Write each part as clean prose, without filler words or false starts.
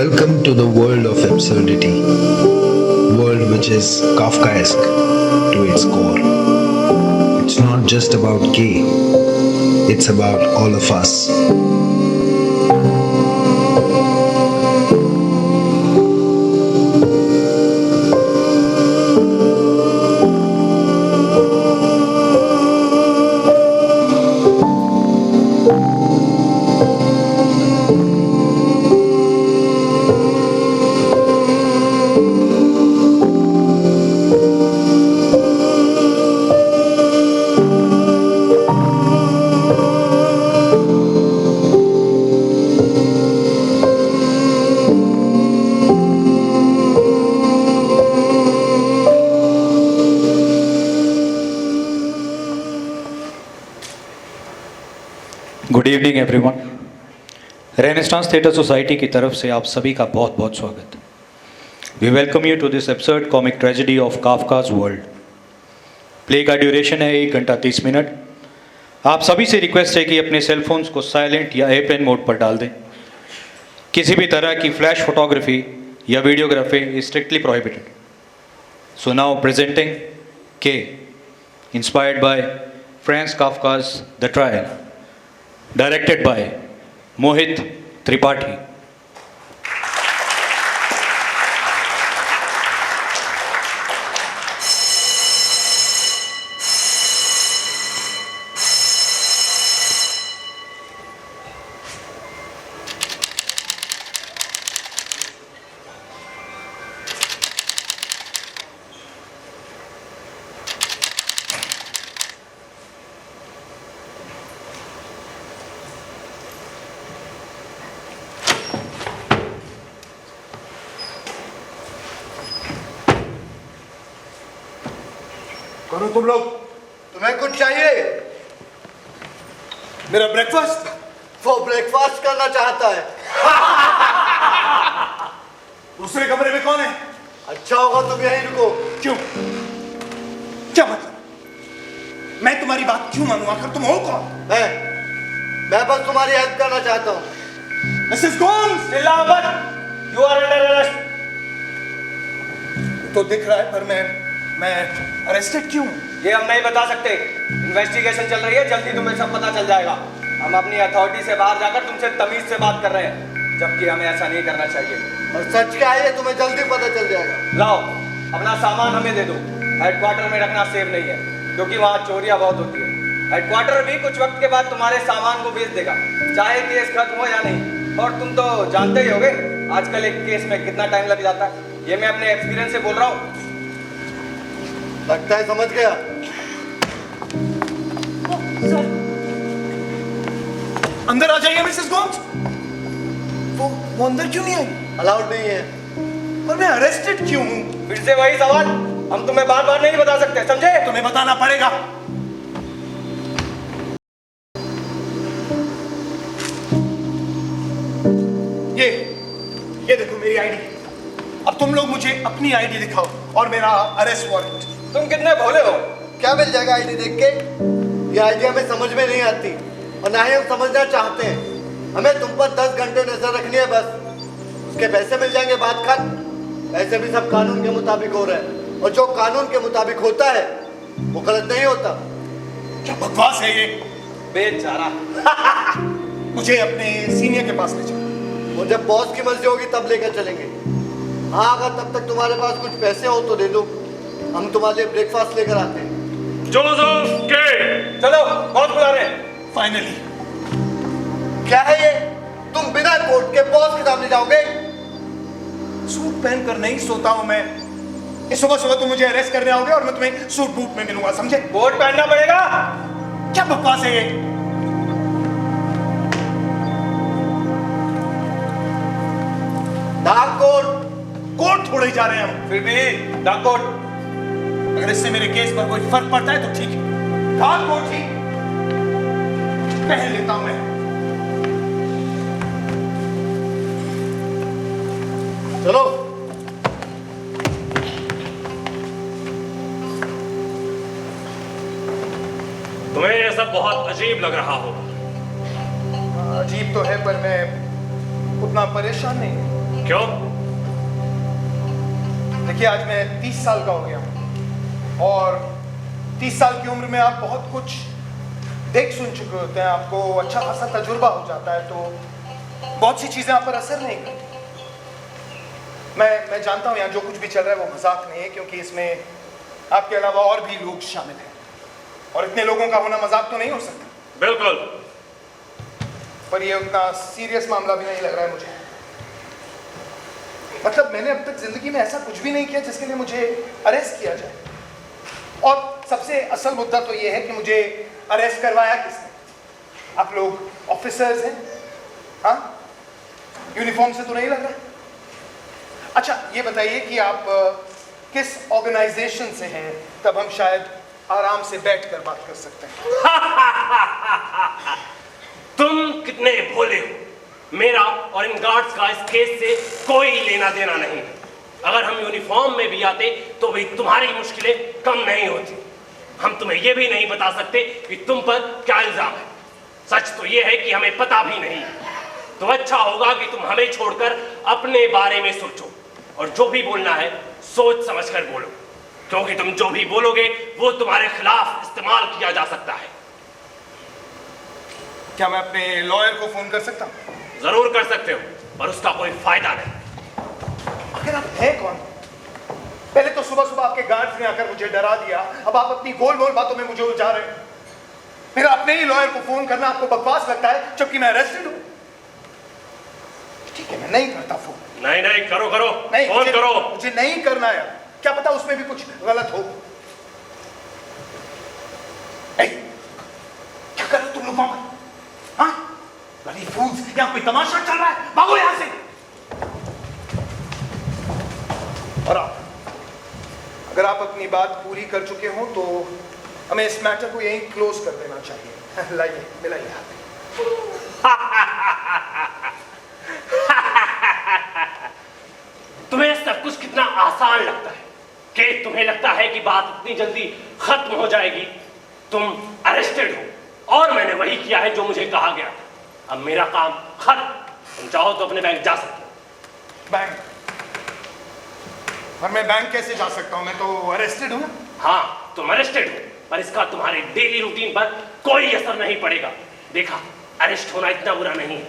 Welcome to the world of absurdity, world which is Kafkaesque to its core. It's not just about K, it's about all of us. Good evening everyone. Renaissance theatre society की तरफ से आप सभी का बहुत बहुत स्वागत। We welcome you to this absurd comic tragedy of Kafka's world. Play का ड्यूरेशन है 1 घंटा 30 मिनट। आप सभी से रिक्वेस्ट है कि अपने सेल फोन्स को साइलेंट या एयरप्लेन मोड पर डाल दें। किसी भी तरह की फ्लैश फोटोग्राफी या videography is strictly prohibited. So now presenting K, inspired by Franz Kafka's the trial, directed by Mohit Tripathi. कौन हो तुम लोग? तुम्हें कुछ चाहिए? मेरा ब्रेकफास्ट? वो ब्रेकफास्ट करना चाहता है। दूसरे कमरे में कौन है? अच्छा होगा तुम यहीं रुको। क्यों? क्या मतलब? मैं तुम्हारी बात क्यों मानूं? आखिर तुम हो कौन? मैं बस तुम्हारी हेल्प करना चाहता हूँ। मिसेस गोम्स, चिल्ला मत, यू आर अंडर अरेस्ट। तो दिख रहा है, पर मैं अरेस्टेड क्यों? ये हम नहीं बता सकते। इन्वेस्टिगेशन चल रही है, जल्दी तुम्हें सब पता चल जाएगा। हम अपनी अथॉरिटी से बाहर जाकर तुमसे तमीज से बात कर रहे हैं, जबकि हमें ऐसा नहीं करना चाहिए। और सच क्या है ये तुम्हें जल्दी पता चल जाएगा। लाओ अपना सामान हमें दे दो। हेडक्वार्टर में रखना सेफ नहीं है, क्योंकि वहाँ चोरियां बहुत होती है। हेडक्वार्टर भी कुछ वक्त के बाद तुम्हारे सामान को बेच देगा, चाहे केस खत्म हो या नहीं। और तुम तो जानते ही होगे आजकल एक केस में कितना टाइम लग जाता है। ये मैं अपने एक्सपीरियंस से बोल रहा हूँ। लगता है समझ गया। अंदर आ जाइए मिसेस गोम्स। वो अंदर क्यों नहीं आई? अलाउड नहीं है। पर मैं अरेस्टेड क्यों हूं? फिर से वही सवाल, हम तुम्हें बार बार नहीं बता सकते, समझे? तुम्हें बताना पड़ेगा। ये देखो मेरी आईडी। अब तुम लोग मुझे अपनी आईडी दिखाओ और मेरा अरेस्ट वारंट। तुम कितने भोले हो। क्या मिल जाएगा आईडी देख के? ये आईडी हमें समझ में नहीं आती और ना ही हम समझना चाहते हैं। हमें तुम पर 10 घंटे नजर रखनी है बस। उसके पैसे मिल जाएंगे, बात खत्म। ऐसे भी सब कानून के मुताबिक हो रहा है, और जो कानून के मुताबिक होता है वो गलत नहीं होता। क्या बकवास है ये? बेचारा। मुझे अपने सीनियर के पास ले चलो। और जब बॉस की मर्जी होगी तब लेकर चलेंगे। हाँ, अगर तब तक तुम्हारे पास कुछ पैसे हो तो दे दो, हम तुम्हारे लिए ब्रेकफास्ट लेकर आते हैं। जोसेफ के, चलो बहुत बुला रहे हैं। फाइनली। क्या है ये? तुम बिना कोर्ट के बॉस के सामने जाओगे? सूट पहनकर नहीं सोता हूं मैं। इस सुबह सुबह तुम मुझे अरेस्ट करने आओगे और मैं तुम्हें सूट बूट में मिलूंगा, समझे? कोट पहनना पड़ेगा। क्या बकवास है ये? Dark coat. कोर्ट थोड़े ही जा रहे हैं हम। फिर भी डाक कोट। अगर इससे मेरे केस पर कोई फर्क पड़ता है तो ठीक है। डार्क कोट ही पहन लेता हूं मैं। चलो। तुम्हें यह सब बहुत अजीब लग रहा होगा। अजीब तो है, पर मैं उतना परेशान नहीं हूं। क्यों? देखिए, आज मैं 30 साल का हो गया हूँ और 30 साल की उम्र में आप बहुत कुछ देख सुन चुके होते हैं, आपको अच्छा खासा तजुर्बा हो जाता है, तो बहुत सी चीजें आप पर असर नहीं करती। मैं जानता हूँ यहाँ जो कुछ भी चल रहा है वो मजाक नहीं है, क्योंकि इसमें आपके अलावा और भी लोग शामिल हैं और इतने लोगों का होना मजाक तो नहीं हो सकता। बिल्कुल। पर ये उतना सीरियस मामला भी नहीं लग रहा है मुझे। मतलब मैंने अब तक जिंदगी में ऐसा कुछ भी नहीं किया जिसके लिए मुझे अरेस्ट किया जाए, और सबसे असल मुद्दा तो ये है कि मुझे अरेस्ट करवाया किसने? आप लोग ऑफिसर्स हैं, हाँ? यूनिफॉर्म से तो नहीं लग रहा। अच्छा ये बताइए कि आप किस ऑर्गेनाइजेशन से हैं, तब हम शायद आराम से बैठकर बात कर सकते हैं। तुम कितने भोले हो। मेरा और इन गार्ड्स का इस केस से कोई लेना देना नहीं है। अगर हम यूनिफॉर्म में भी आते तो भी तुम्हारी मुश्किलें कम नहीं होती। हम तुम्हें यह भी नहीं बता सकते कि तुम पर क्या इल्जाम है। सच तो यह है कि हमें पता भी नहीं है। तो अच्छा होगा कि तुम हमें छोड़कर अपने बारे में सोचो और जो भी बोलना है सोच समझकर बोलो, क्योंकि तुम जो भी बोलोगे वो तुम्हारे खिलाफ इस्तेमाल किया जा सकता है। क्या मैं अपने लॉयर को फोन कर सकता हूँ? जरूर कर सकते हो, पर उसका कोई फायदा नहीं। आखिर आप हैं कौन? पहले तो सुबह सुबह आपके गार्ड्स ने आकर मुझे डरा दिया, अब आप अपनी गोल मोल बातों में मुझे उलझा रहे हैं। मेरा अपने ही लॉयर को फोन करना आपको बकवास लगता है, जबकि मैं अरेस्टेड हूँ। ठीक है, मैं नहीं करता फोन। नहीं नहीं, करो करो, नहीं, फोन करो। मुझे नहीं करना है। क्या पता उसमें भी कुछ गलत हो। क्या कर रहे हो तुम लोग वहां पर? हाँ? Bloody fools, यहाँ कोई तमाशा चल रहा है, भागो यहाँ से। और आप, अगर आप अपनी बात पूरी कर चुके हो तो हमें इस मैटर को यहीं क्लोज कर देना चाहिए। लाइए, मिलाइए हाथ। तुम्हें सब कुछ कितना आसान लगता है कि तुम्हें लगता है कि बात इतनी जल्दी खत्म हो जाएगी। तुम अरेस्टेड हो और मैंने वही किया है जो मुझे कहा गया था। अब मेरा काम खत्म। तुम चाहो तो अपने बैंक जा सकते हो। बैंक? और मैं बैंक कैसे जा सकता हूं? मैं तो अरेस्टेड हूं ना। हाँ, तुम अरेस्टेड हो, पर इसका तुम्हारे डेली रूटीन पर कोई असर नहीं पड़ेगा। देखा, अरेस्ट होना इतना बुरा नहीं है।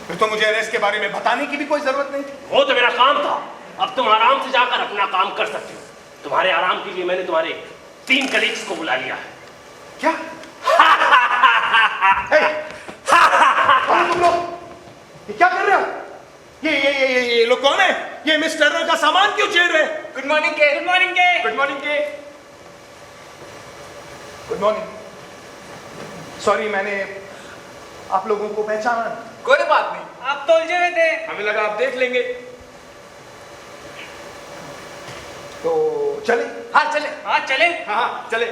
फिर तो मुझे अरेस्ट के बारे में बताने की भी कोई जरूरत नहीं थी। वो तो मेरा काम था। अब तुम आराम से जाकर अपना काम कर सकते हो। तुम्हारे आराम के लिए मैंने तुम्हारे 3 कलीग्स को बुला लिया है। क्या? तुम लोग ये क्या कर रहे हो? ये लोग कौन है? ये मिस टर्नर का सामान क्यों चेर रहे? गुड मॉर्निंग के। गुड मॉर्निंग के। गुड मॉर्निंग के। Good morning. सॉरी, मैंने आप लोगों को पहचाना नहीं। कोई बात नहीं, आप तो उलझे हुए थे, हमें लगा आप देख लेंगे। तो चले? हाँ चले। हाँ चले। हाँ चले।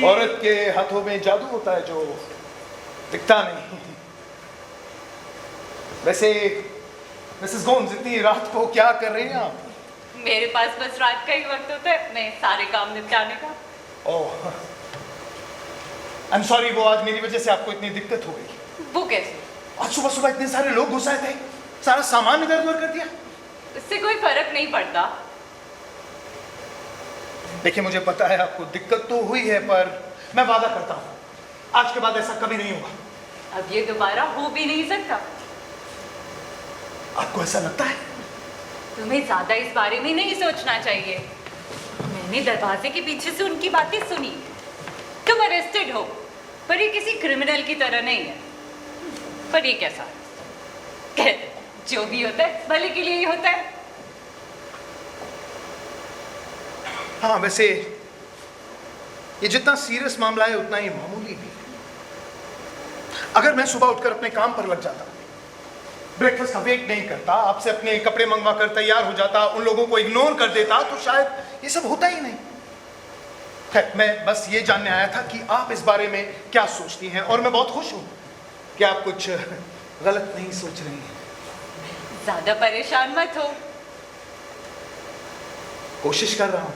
औरत के हाथों में जादू होता है जो दिखता नहीं। वैसे मिसेस गोम्स, इतनी रात को क्या कर रही हैं आप? मेरे पास बस रात का ही वक्त होता है मैं सारे काम निपटाने का। ओह, आई एम सॉरी, वो आज मेरी वजह से आपको इतनी दिक्कत हो गई। वो कैसे? आज सुबह सुबह इतने सारे लोग घुस आए थे, सारा सामान इधर उधर कर दिया। इससे कोई फर्क नहीं पड़ता। देखिए, मुझे पता है आपको दिक्कत तो हुई है, पर मैं वादा करता हूँ आज के बाद ऐसा कभी नहीं होगा। अब ये दोबारा हो भी नहीं सकता। आपको ऐसा लगता है? तुम्हें ज्यादा इस बारे में नहीं सोचना चाहिए। मैंने दरवाजे के पीछे से उनकी बातें सुनी। तुम अरेस्टेड हो, पर ये किसी क्रिमिनल की तरह नहीं है। पर ये कैसा? जो भी होता है भले के लिए ही होता है। हाँ, वैसे ये जितना सीरियस मामला है उतना ही मामूली भी है। अगर मैं सुबह उठकर अपने काम पर लग जाता, ब्रेकफास्ट का वेट नहीं करता, आपसे अपने कपड़े मंगवा कर तैयार हो जाता, उन लोगों को इग्नोर कर देता, तो शायद ये सब होता ही नहीं। खैर, मैं बस ये जानने आया था कि आप इस बारे में क्या सोचती हैं, और मैं बहुत खुश हूं कि आप कुछ गलत नहीं सोच रही हैं। ज्यादा परेशान मत हो। कोशिश कर रहा हूं।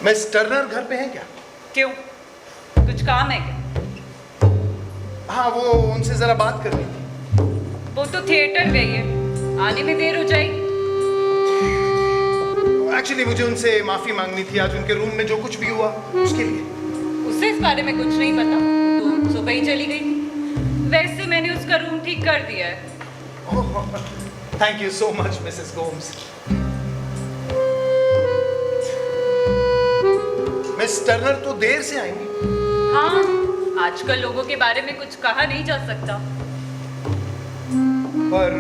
मिस टर्नर घर पे हैं क्या? क्यों, कुछ काम है क्या? हाँ, वो उनसे जरा बात करनी थी। वो तो थिएटर गई है, आने में देर हो जाएगी। एक्चुअली मुझे उनसे माफी मांगनी थी आज उनके रूम में जो कुछ भी हुआ उसके लिए। उसे इस बारे में कुछ नहीं पता, तो सुबह ही चली गई। वैसे मैंने उसका रूम ठीक कर दिया है। Thank you so much Mrs Gomes. Miss Turner तो देर से आएंगी। हाँ, आजकल लोगों के बारे में कुछ कहा नहीं जा सकता। पर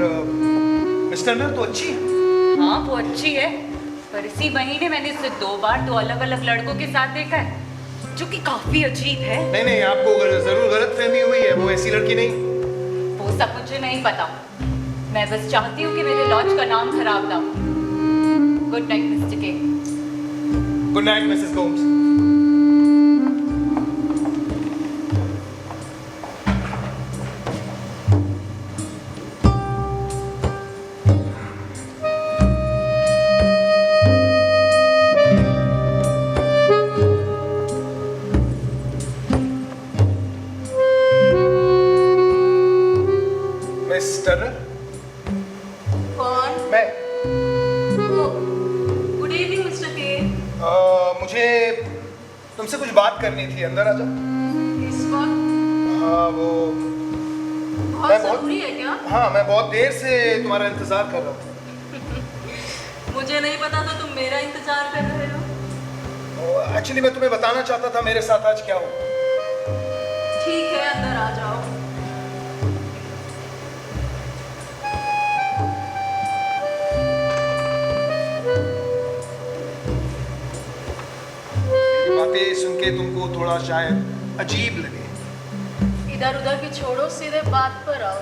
मिस टर्नर तो अच्छी है। हाँ, वो अच्छी है, पर इसी महीने मैंने इसे 2 बार 2 अलग अलग लड़कों के साथ देखा है, जो कि काफी अजीब है। नहीं, आपको जरूर गलतफहमी हुई है, वो ऐसी लड़की नहीं। वो सब मुझे नहीं पता। मैं बस चाहती हूँ कि मेरे लॉज का नाम खराब ना हो। गुड नाइट मिस्टर के। Good night Mrs Gomes. कौन? मैं गुड इवनिंग मिस्टर के। मुझे तुमसे कुछ बात करनी थी, अंदर आ जाओ। इस वक्त हाँ, वो बहुत जरूरी है क्या? हाँ, मैं बहुत देर से तुम्हारा इंतजार कर रहा हूँ। मुझे नहीं पता था तुम मेरा इंतजार कर रहे हो। एक्चुअली मैं तुम्हें बताना चाहता था मेरे साथ आज क्या हुआ। ठीक है, अंदर आ जाओ। बातें सुन के तुमको थोड़ा शायद अजीब लगे। इधर उधर की छोड़ो, सीधे बात पर आओ।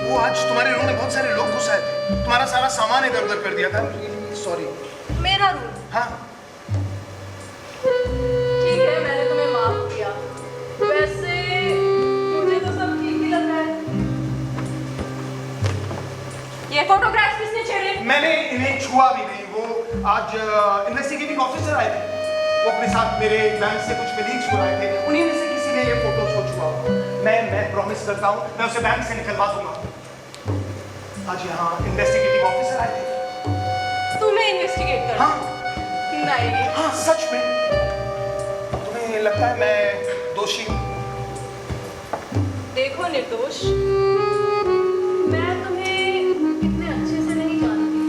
वो आज तुम्हारे रूम में बहुत सारे लोग घुस आए थे, तुम्हारा सारा सामान इधर उधर कर दिया था। सॉरी। मेरा रूम? हाँ, ठीक है, मैंने तुम्हें माफ किया। वैसे मुझे तो सब ठीक ही लग रहा है। ये फोटोग्राफ किसने छेड़े? मैंने इन्हें छुआ भी नहीं। वो आज इन्वेस्टिगेटिंग ऑफिसर आए थे, वो अपने साथ मेरे बैंक से कुछ बिलिंग्स बुलाए थे, उन्हीं में से किसी ने ये फोटोज को छुआ होगा। मैं प्रॉमिस करता हूँ मैं उसे बैंक से निकलवा दूंगा। आज यहाँ इन्वेस्टिगेटिंग ऑफिसर आए थे। तुम्हें इन्वेस्टिगेट करना? हाँ नहीं। हाँ, सच में। तुम्हें लगता है मैं दोषी हूँ? देखो निर्दोष, मैं तुम्हें इतने अच्छे से नहीं जानती,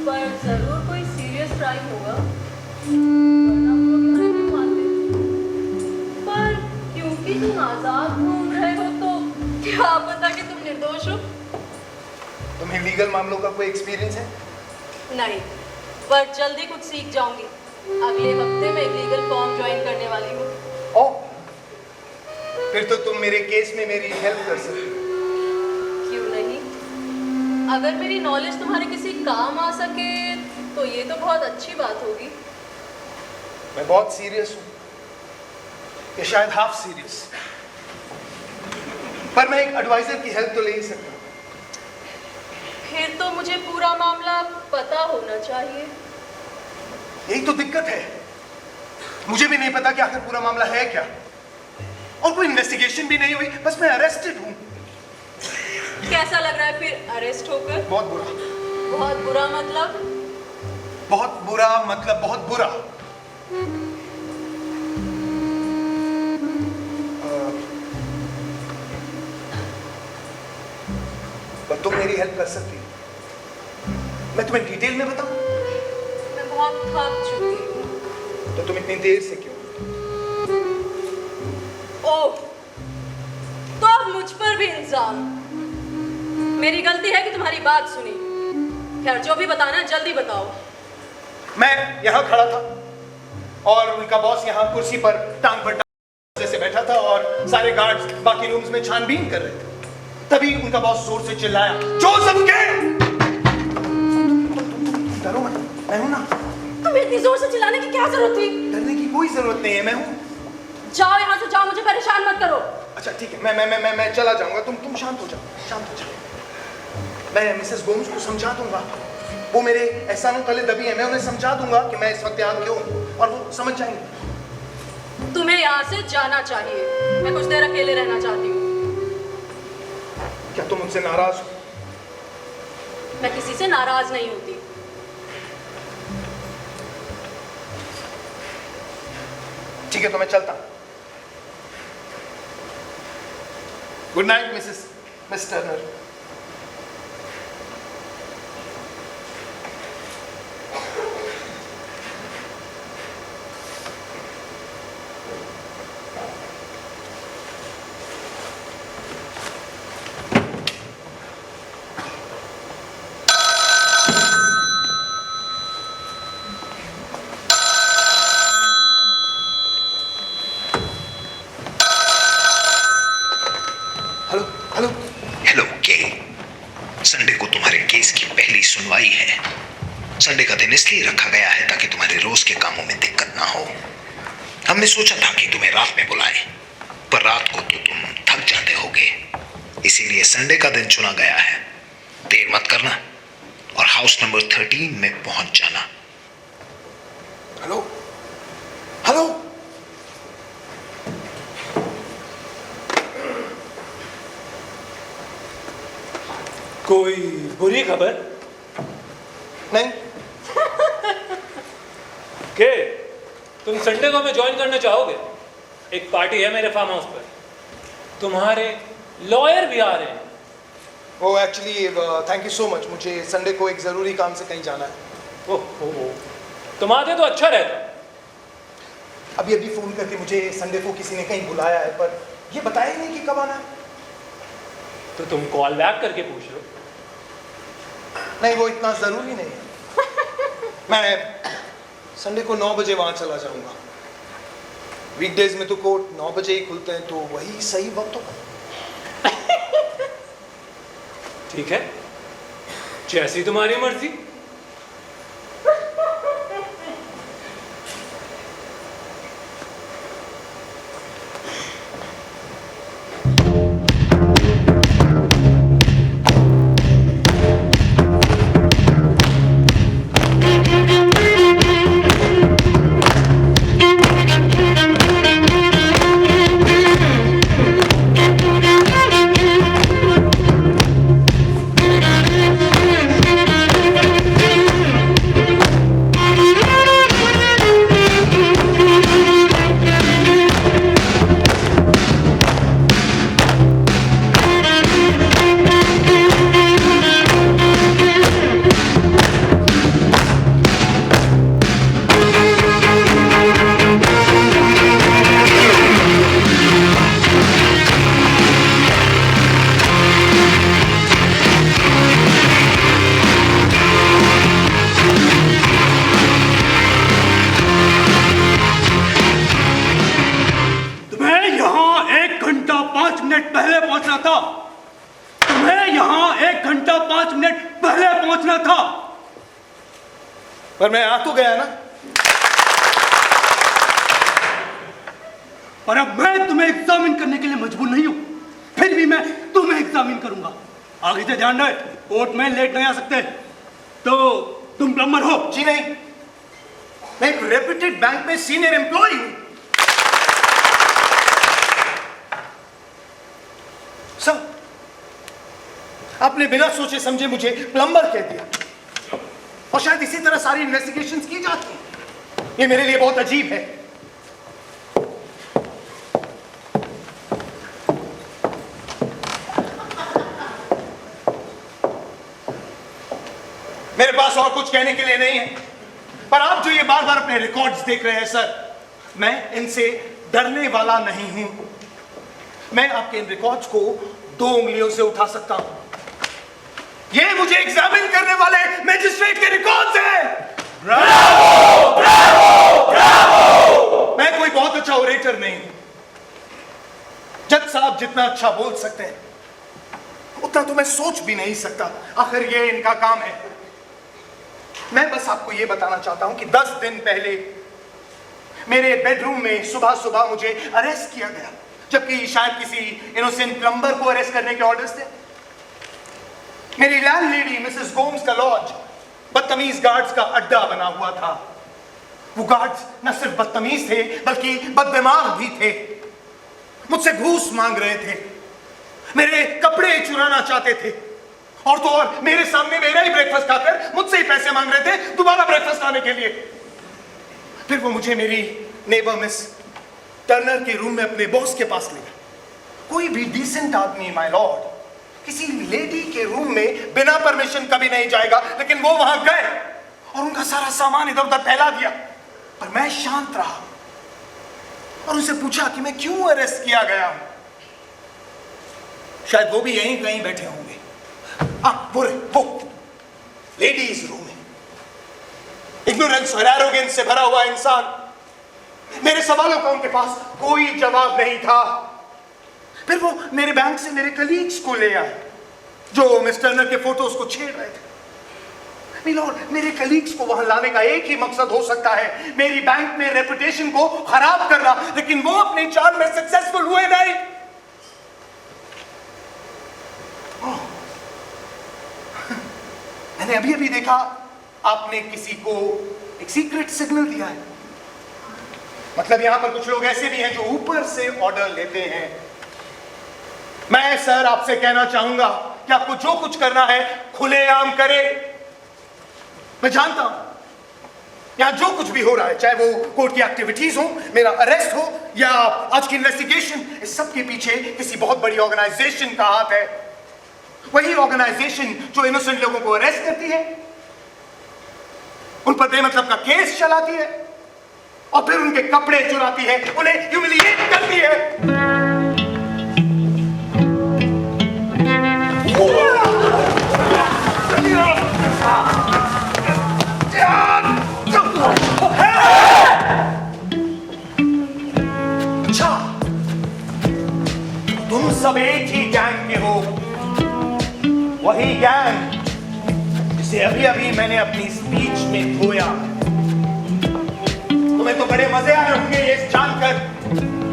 पर जरूर कोई सीरियस क्राइम होगा, वरना हम लोग यहाँ क्यों आते? पर क्योंकि तुम आजाद घूम रहे हो तो क्या पता कि तुम निर्दोष हो? तुम्हें लीगल मामलों का कोई एक्सपीरियंस है? नहीं, पर जल्दी कुछ सीख जाऊंगी। अगले हफ्ते मैं एक लीगल फॉर्म ज्वाइन करने वाली हूँ। ओह, फिर तो तुम मेरे केस में मेरी हेल्प कर सकते हो। क्यों नहीं? अगर मेरी नॉलेज तुम्हारे किसी काम आ सके तो ये तो बहुत अच्छी बात होगी। मैं बहुत सीरियस हूँ। या शायद हाफ सीरियस, पर मैं एक एडवाइजर की हेल्प तो ले ही सकता हूँ। फिर तो मुझे पूरा मामला पता होना चाहिए। यही तो दिक्कत है, मुझे भी नहीं पता कि आखिर पूरा मामला है क्या, और कोई इन्वेस्टिगेशन भी नहीं हुई, बस मैं अरेस्टेड हूँ। कैसा लग रहा है फिर अरेस्ट होकर? बहुत बुरा। बहुत बुरा मतलब? बहुत बुरा मतलब बहुत बुरा। पर तुम मेरी हेल्प कर सकती हो, मैं तुम्हें डिटेल में बताऊं? मैं बहुत थक चुकी हूँ। तो तुम इतनी देर से क्यों? ओह, तो अब मुझ पर भी इल्जाम। मेरी गलती है कि तुम्हारी बात सुनी। खैर, जो भी बताना है जल्दी बताओ। मैं यहाँ खड़ा था और उनका बॉस यहाँ कुर्सी पर टांग पर टांग से बैठा था और सारे गार्ड्स बाकी रूम्स में छानबीन कर रहे थे। तभी उनका बॉस जोर से चिल्लाया, जोसेफ के! डरो मत, मैं हूं ना। तुम्हें इतनी जोर से चिल्लाने की क्या जरूरत थी? डरने की कोई जरूरत नहीं है, मैं हूं। जाओ यहाँ से, जाओ, मुझे परेशान मत करो। अच्छा ठीक है, मैं चला जाऊंगा, तुम शांत हो जाओ, शांत हो जाओ। मैं मिसेस गोम्स को समझा दूंगा, वो मेरे एहसानों तले दबी है, मैं उन्हें समझा दूंगा कि मैं इस वक्त यहाँ क्यों हूं और वो समझ जाएंगे। तुम्हें यहाँ से जाना चाहिए, मैं कुछ देर अकेले रहना चाहती हूँ। क्या तुम मुझसे नाराज हो? मैं किसी से नाराज नहीं होती। ठीक है, तो मैं चलता हूं। Good night miss Turner. Hello hello hello के, संडे को तुम्हारे केस की पहली सुनवाई है। संडे का दिन इसलिए रखा गया है ताकि तुम्हारे रोज के कामों में दिक्कत ना हो। हमने सोचा था कि तुम्हें रात में बुलाएं, पर रात को तो तुम थक जाते होगे, इसीलिए संडे का दिन चुना गया है। देर मत करना और हाउस नंबर 13 में पहुंच जाना। हेलो हेलो कोई बुरी खबर? नहीं। के तुम संडे को हमें ज्वाइन करना चाहोगे? एक पार्टी है मेरे फार्म हाउस पर, तुम्हारे लॉयर भी आ रहे हैं। वो actually thank you so much, मुझे संडे को एक ज़रूरी काम से कहीं जाना है। ओह, तुम आते तो अच्छा रहता। अभी फ़ोन करके मुझे संडे को किसी ने कहीं बुलाया है, पर ये बताया ही नहीं कि कब आना है। तो तुम कॉल बैक करके पूछ लो। नहीं, वो इतना ज़रूरी नहीं है। मैं संडे को 9 बजे वहाँ चला जाऊँगा। वीकडेज में तो कोर्ट 9 बजे ही खुलते हैं, तो वही सही वक्त होगा। ठीक है, जैसी तुम्हारी मर्जी। पर मैं आ तो गया ना। और अब मैं तुम्हें एग्जामिन करने के लिए मजबूर नहीं हूं, फिर भी मैं तुम्हें एग्जामिन करूंगा। आगे से ध्यान रहे, कोर्ट में लेट नहीं आ सकते। तो तुम प्लम्बर हो? जी नहीं, मैं एक रेप्यूटेड बैंक में सीनियर एम्प्लॉय हूं। सर, आपने बिना सोचे समझे मुझे प्लम्बर कह दिया, और शायद इसी तरह सारी इन्वेस्टिगेशंस की जाती हैं। ये मेरे लिए बहुत अजीब है। मेरे पास और कुछ कहने के लिए नहीं है, पर आप जो ये बार बार अपने रिकॉर्ड्स देख रहे हैं सर, मैं इनसे डरने वाला नहीं हूं। मैं आपके इन रिकॉर्ड्स को 2 उंगलियों से उठा सकता हूं। ये मुझे एग्जामिन करने वाले मैजिस्ट्रेट के रिकॉर्ड्स हैं। Bravo, Bravo, Bravo. मैं कोई बहुत अच्छा ओरेटर नहीं हूं। जज साहब जितना अच्छा बोल सकते हैं, उतना तो मैं सोच भी नहीं सकता। आखिर ये इनका काम है। मैं बस आपको ये बताना चाहता हूं कि 10 दिन पहले मेरे बेडरूम में सुबह सुबह मुझे अरेस्ट किया गया, जबकि शायद किसी इनोसेंट प्लम्बर को अरेस्ट करने के ऑर्डर्स थे। मेरी लैंडलेडी मिसेस गोम्स का लॉज बदतमीज गार्ड्स का अड्डा बना हुआ था। वो गार्ड्स न सिर्फ बदतमीज थे, बल्कि बददिमाग भी थे। मुझसे घूस मांग रहे थे, मेरे कपड़े चुराना चाहते थे, और तो और मेरे सामने मेरा ही ब्रेकफास्ट खाकर मुझसे ही पैसे मांग रहे थे दोबारा ब्रेकफास्ट खाने के लिए। फिर वो मुझे मेरी नेबर मिस टर्नर के रूम में अपने बॉस के पास ले गए। कोई भी डिसेंट आदमी माय लॉर्ड किसी लेडी के रूम में बिना परमिशन कभी नहीं जाएगा, लेकिन वो वहां गए और उनका सारा सामान इधर उधर फैला दिया। पर मैं शांत रहा और उनसे पूछा कि मैं क्यों अरेस्ट किया गया हूं। शायद वो भी यहीं कहीं बैठे होंगे। वो लेडीज रूम है। इग्नोरेंस और एरोगेंस से भरा हुआ इंसान। मेरे सवालों का उनके पास कोई जवाब नहीं था। फिर वो मेरे बैंक से मेरे कलीग्स को ले आए, जो मिस्टर टर्नर के फोटोज को छेड़ रहे थे। मिलॉर्ड, मेरे कलीग्स को वहां लाने का एक ही मकसद हो सकता है, मेरी बैंक में रेपुटेशन को खराब करना, लेकिन वो अपने चाल में सक्सेसफुल हुए नहीं। मैंने अभी अभी देखा आपने किसी को एक सीक्रेट सिग्नल दिया है। मतलब यहां पर कुछ लोग ऐसे भी हैं जो ऊपर से ऑर्डर लेते हैं। मैं सर आपसे कहना चाहूंगा कि आपको जो कुछ करना है खुलेआम करें। मैं जानता हूं यहां जो कुछ भी हो रहा है, चाहे वो कोर्ट की एक्टिविटीज हो, मेरा अरेस्ट हो, या आज की इन्वेस्टिगेशन, इस सब के पीछे किसी बहुत बड़ी ऑर्गेनाइजेशन का हाथ है। वही ऑर्गेनाइजेशन जो इनोसेंट लोगों को अरेस्ट करती है, उन पर बेमतलब का केस चलाती है, और फिर उनके कपड़े चुराती है, उन्हें ह्यूमिलिएट करती है। अच्छा, तुम सब एक ही गैंग के हो, वही गैंग जिसे अभी अभी मैंने अपनी स्पीच में धोया। तुम्हें तो बड़े मजे आए होंगे ये जानकर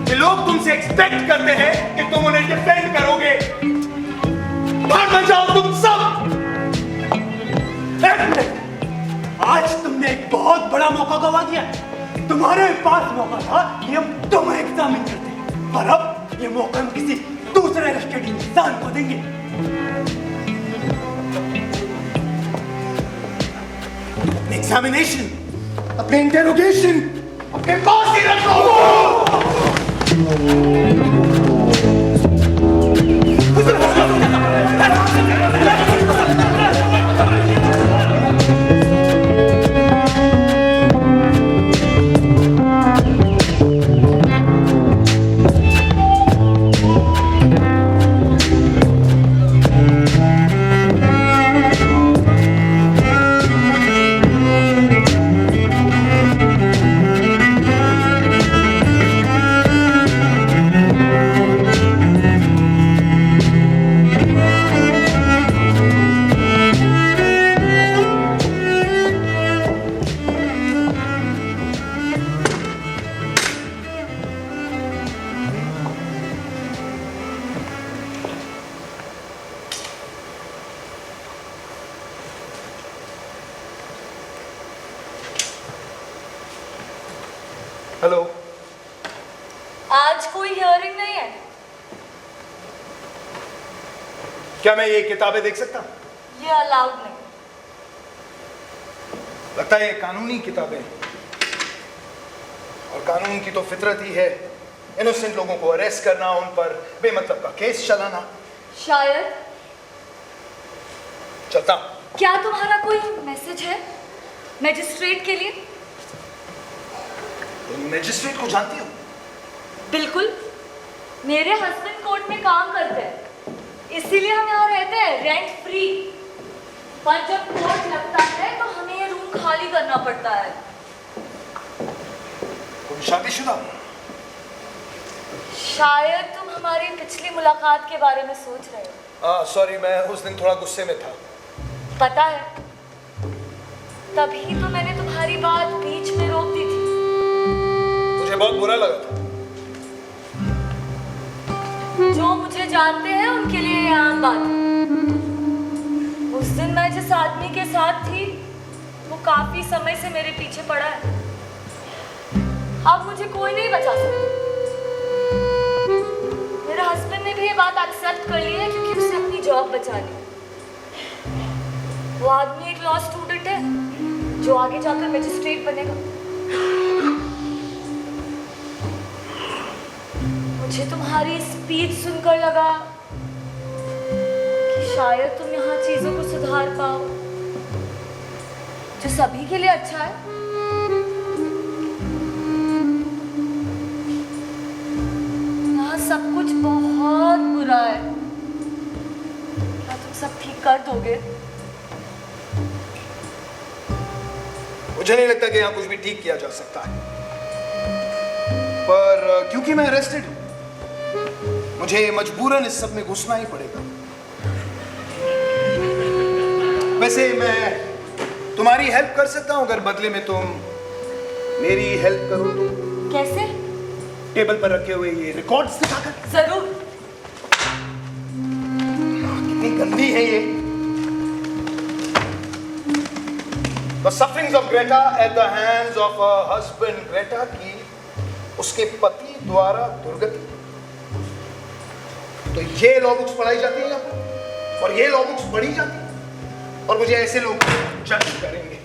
कि लोग तुमसे एक्सपेक्ट करते हैं कि तुम उन्हें डिफेंड करोगे। बाहर बन जाओ तुम सब। आज तुमने एक बहुत बड़ा मौका गवा दिया। तुम्हारे पास मौका था कि हम तुम्हें एग्जामिन करते, और अब ये मौका हम किसी दूसरे रस्टेड इंसान को देंगे। एग्जामिनेशन, अपने इंटेरोगेशन अपने पास ही रखो। हेलो। आज कोई हियरिंग नहीं है। क्या मैं ये किताबें देख सकता हूँ? ये अलाउड नहीं। लगता है ये कानूनी किताबें हैं। और कानून की तो फितरत ही है इनोसेंट लोगों को अरेस्ट करना, उन पर बेमतलब का केस चलाना। शायद। चलता हूं। क्या तुम्हारा कोई मैसेज है मैजिस्ट्रेट के लिए? तुम मैजिस्ट्रेट को जानती हो? बिल्कुल। मेरे हस्बैंड कोर्ट में काम करते हैं, इसीलिए हम यहाँ रहते हैं रेंट फ्री। पर जब कोर्ट लगता है तो हमें ये रूम खाली करना पड़ता है। तुम शादीशुदा हो? शायद तुम हमारी पिछली मुलाकात के बारे में सोच रहे हो। सॉरी, मैं उस दिन थोड़ा गुस्से में था। पता है, तभी तो मैंने तुम्हारी बात बीच में रोक दी थी। मुझे बहुत बुरा लगा था। जो मुझे जानते हैं उनके लिए ये आम बात है। उस दिन मैं जिस आदमी के साथ थी वो काफी समय से मेरे पीछे पड़ा है। अब मुझे कोई नहीं बचा सकता। मेरे हस्बैंड ने भी ये बात एक्सेप्ट कर ली है क्योंकि उसे अपनी जॉब बचा ली। वो आदमी एक लॉ स्टूडेंट है जो आगे जाकर मैजिस्ट्रेट बनेगा। मुझे तुम्हारी स्पीच सुनकर लगा कि शायद तुम यहाँ चीजों को सुधार पाओ, जो सभी के लिए अच्छा है। यहाँ सब कुछ बहुत बुरा है। क्या तुम सब ठीक कर दोगे? मुझे नहीं लगता कि यहाँ कुछ भी ठीक किया जा सकता है, पर क्योंकि मैं अरेस्टेड हूँ मुझे मजबूरन इस सब में घुसना ही पड़ेगा। वैसे मैं तुम्हारी हेल्प कर सकता हूँ अगर बदले में तुम मेरी हेल्प करो तो। कैसे? टेबल पर रखे हुए ये रिकॉर्ड्स दिखाकर। जरूर। कितनी गंदी है ये। The sufferings of Greta at the hands of her husband, Greta की उसके पति द्वारा दुर्गति। तो ये लॉ बुक्स पढ़ाई जाती है यहाँ पर, और ये लॉ बुक्स पढ़ी जाती है, और मुझे ऐसे लोग जज करेंगे।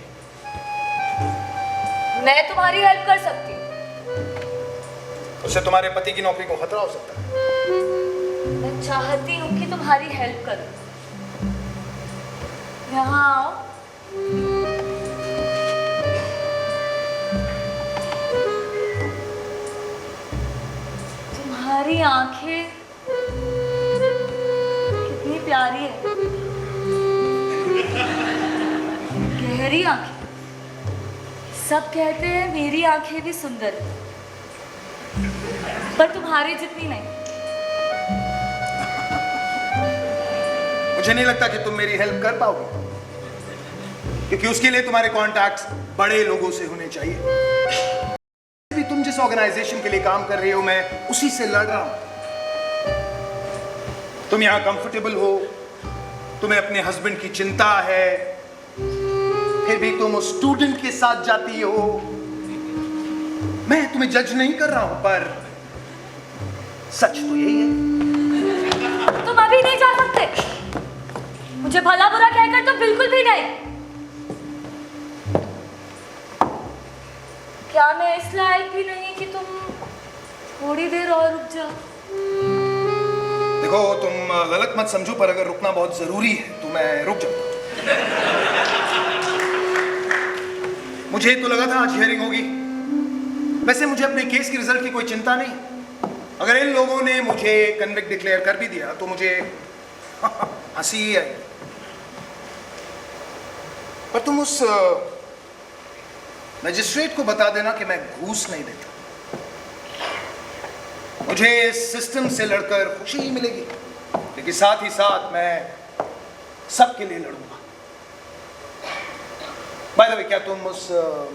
मैं तुम्हारी हेल्प कर सकती हूँ। उससे तुम्हारे पति की नौकरी को खतरा हो सकता है। मैं चाहती हूँ कि तुम्हारी हेल्प करो। यहाँ आओ। तुम्हारी आंखें कितनी प्यारी है। गहरी आंखें। सब कहते हैं मेरी आंखें भी सुंदर है, पर तुम्हारी जितनी नहीं। मुझे नहीं लगता कि तुम मेरी हेल्प कर पाओगे, क्योंकि उसके लिए तुम्हारे कॉन्टैक्ट्स बड़े लोगों से होने चाहिए। भी तुम जिस ऑर्गेनाइजेशन के लिए काम कर रहे हो मैं उसी से लड़ रहा हूं। तुम यहां कंफर्टेबल हो, तुम्हें अपने हस्बैंड की चिंता है, फिर भी तुम उस स्टूडेंट के साथ जाती हो। मैं तुम्हें जज नहीं कर रहा हूं, पर सच तो यही है। तुम अभी नहीं जा सकते। मुझे भला बुरा कहकर तो बिल्कुल भी नहीं। क्या मैं इस लायक भी नहीं कि तुम थोड़ी देर और रुक जाओ? देखो, तुम गलत मत समझो, पर अगर रुकना बहुत जरूरी है तो मैं रुक जाऊंगा। मुझे तो लगा था आज हियरिंग होगी। वैसे मुझे अपने केस के रिजल्ट की कोई चिंता नहीं। अगर इन लोगों ने मुझे कन्विक्ट डिक्लेयर कर भी दिया तो मुझे हंसी ही आई। पर तुम उस मजिस्ट्रेट को बता देना कि मैं घूस नहीं देता। मुझे सिस्टम से लड़कर खुशी ही मिलेगी, लेकिन साथ ही साथ मैं सबके लिए लड़ूंगा। बाय द वे, क्या तुम उस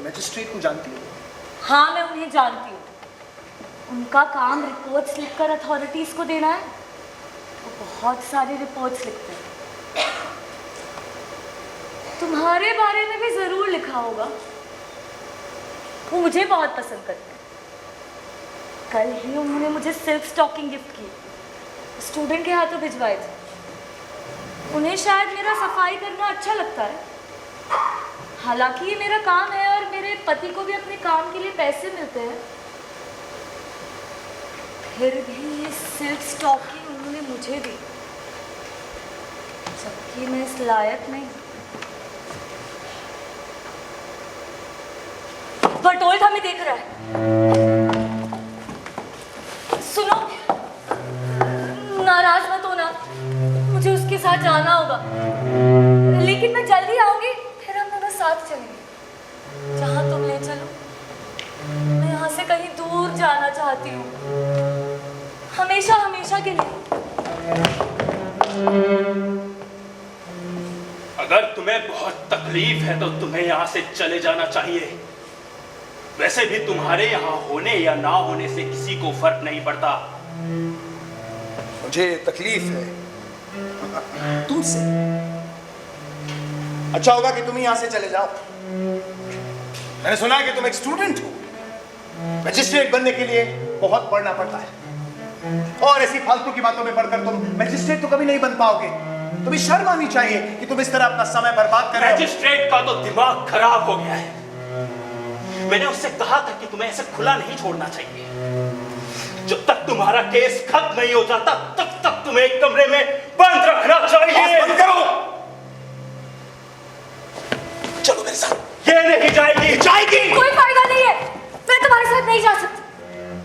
मजिस्ट्रेट को जानती हो? हाँ, मैं उन्हें जानती हूँ। उनका काम रिपोर्ट्स लिखकर अथॉरिटीज को देना है। वो बहुत सारी रिपोर्ट्स लिखते हैं। तुम्हारे बारे में भी जरूर लिखा होगा। वो मुझे बहुत पसंद करते हैं। कल ही उन्होंने मुझे सिल्क स्टॉकिंग गिफ्ट की, स्टूडेंट के हाथों भिजवाए थे। उन्हें शायद मेरा सफाई करना अच्छा लगता है, हालांकि ये मेरा काम है और मेरे पति को भी अपने काम के लिए पैसे मिलते हैं, फिर भी ये सिल्क स्टॉकिंग उन्होंने मुझे दी, जबकि मैं इस लायक नहीं। बटोल्ड हमें देख रहा है। सुनो, नाराज मत होना, मुझे उसके साथ जाना होगा, लेकिन मैं जल्दी आऊंगी, फिर हम दोनों साथ चलेंगे जहां तुम ले चलो। मैं यहाँ से कहीं दूर जाना चाहती हूँ, हमेशा हमेशा के लिए। अगर तुम्हें बहुत तकलीफ है तो तुम्हें यहाँ से चले जाना चाहिए। वैसे भी तुम्हारे यहाँ होने या ना होने से किसी को फर्क नहीं पड़ता। मुझे तकलीफ है तुमसे। अच्छा होगा कि तुम ही यहां से चले जाओ। मैंने सुना है कि तुम एक स्टूडेंट हो, मैजिस्ट्रेट बनने के लिए बहुत पढ़ना पड़ता है, और ऐसी फालतू की बातों में पढ़कर तुम मैजिस्ट्रेट तो कभी नहीं बन पाओगे। तुम्हें शर्म आनी चाहिए कि तुम इस तरह अपना समय बर्बाद कर रहे हो। मैजिस्ट्रेट का तो दिमाग खराब हो गया है। मैंने उससे कहा था कि तुम्हें ऐसे खुला नहीं छोड़ना चाहिए। जब तक तुम्हारा केस खत्म नहीं हो जाता तब तक तुम्हें एक कमरे में बंद रखना चाहिए। बंद करो, चलो मेरे साथ। ये नहीं जाएगी। जाएगी। कोई फायदा नहीं है, मैं तुम्हारे साथ नहीं जा सकती।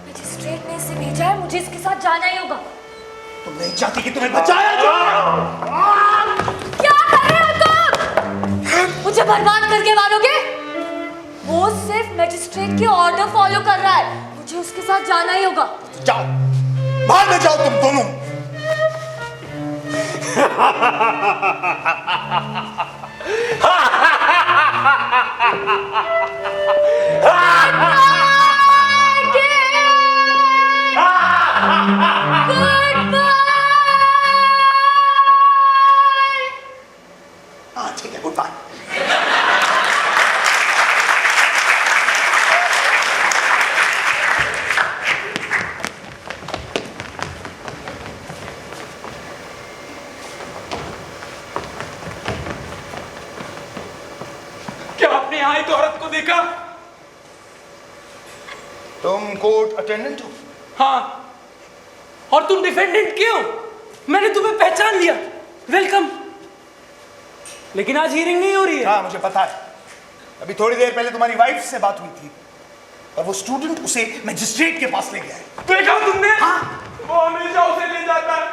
मैजिस्ट्रेट ने इसे भेजा है, मुझे इसके साथ जाना ही होगा। तुम नहीं चाहती कि तुम्हें बचाया जाए? क्या कर रहे हो तुम? मुझे बर्बाद करके मारोगे? वो सिर्फ मैजिस्ट्रेट के ऑर्डर फॉलो कर रहा है, मुझे उसके साथ जाना ही होगा। जाओ, बाहर में जाओ तुम दोनों। हाँ ठीक है, गुड बाय। क्या आपने यहाँ एक औरत को देखा? तुम कोर्ट अटेंडेंट हो? हाँ, और तुम डिफेंडेंट क्यों? मैंने तुम्हें पहचान लिया, वेलकम। लेकिन आज हियरिंग नहीं हो रही है। हाँ मुझे पता है, अभी थोड़ी देर पहले तुम्हारी वाइफ से बात हुई थी और वो स्टूडेंट उसे मैजिस्ट्रेट के पास ले गया है। देखा तुमने? हाँ। वो हमेशा उसे ले जाता है।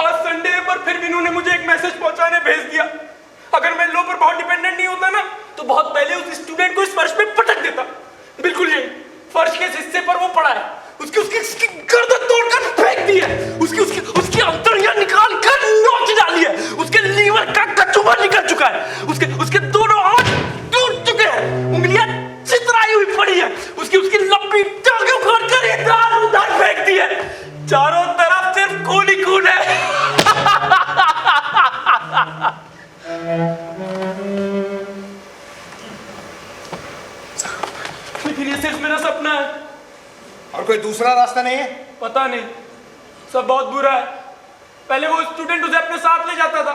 आज संडे है पर फिर भी इन्होंने मुझे एक मैसेज पहुंचाने भेज दिया। अगर मैं लो पर बहुत डिपेंडेंट नहीं होता ना तो बहुत पहले उस स्टूडेंट को इस फर्श पे पटक देता। बिल्कुल यही फर्श के हिस्से पर वो पड़ा है, उसकी गर्दन तोड़कर फेंक दी है, उसकी अंतड़ियां निकाल कर नोच डाली है, उसके लीवर का कचूमर निकल चुका है, उसके दोनों हाथ टूट चुके हैं, उंगलियां चितराई हुई पड़ी है, उसकी लंबी टांगें उखाड़ कर इधर उधर फेंक दी है। चारों तरफ सिर्फ खून ही खून है। लेकिन ये सिर्फ मेरा सपना है, और कोई दूसरा रास्ता नहीं है? पता नहीं, सब बहुत बुरा है। पहले वो स्टूडेंट उसे अपने साथ ले जाता था,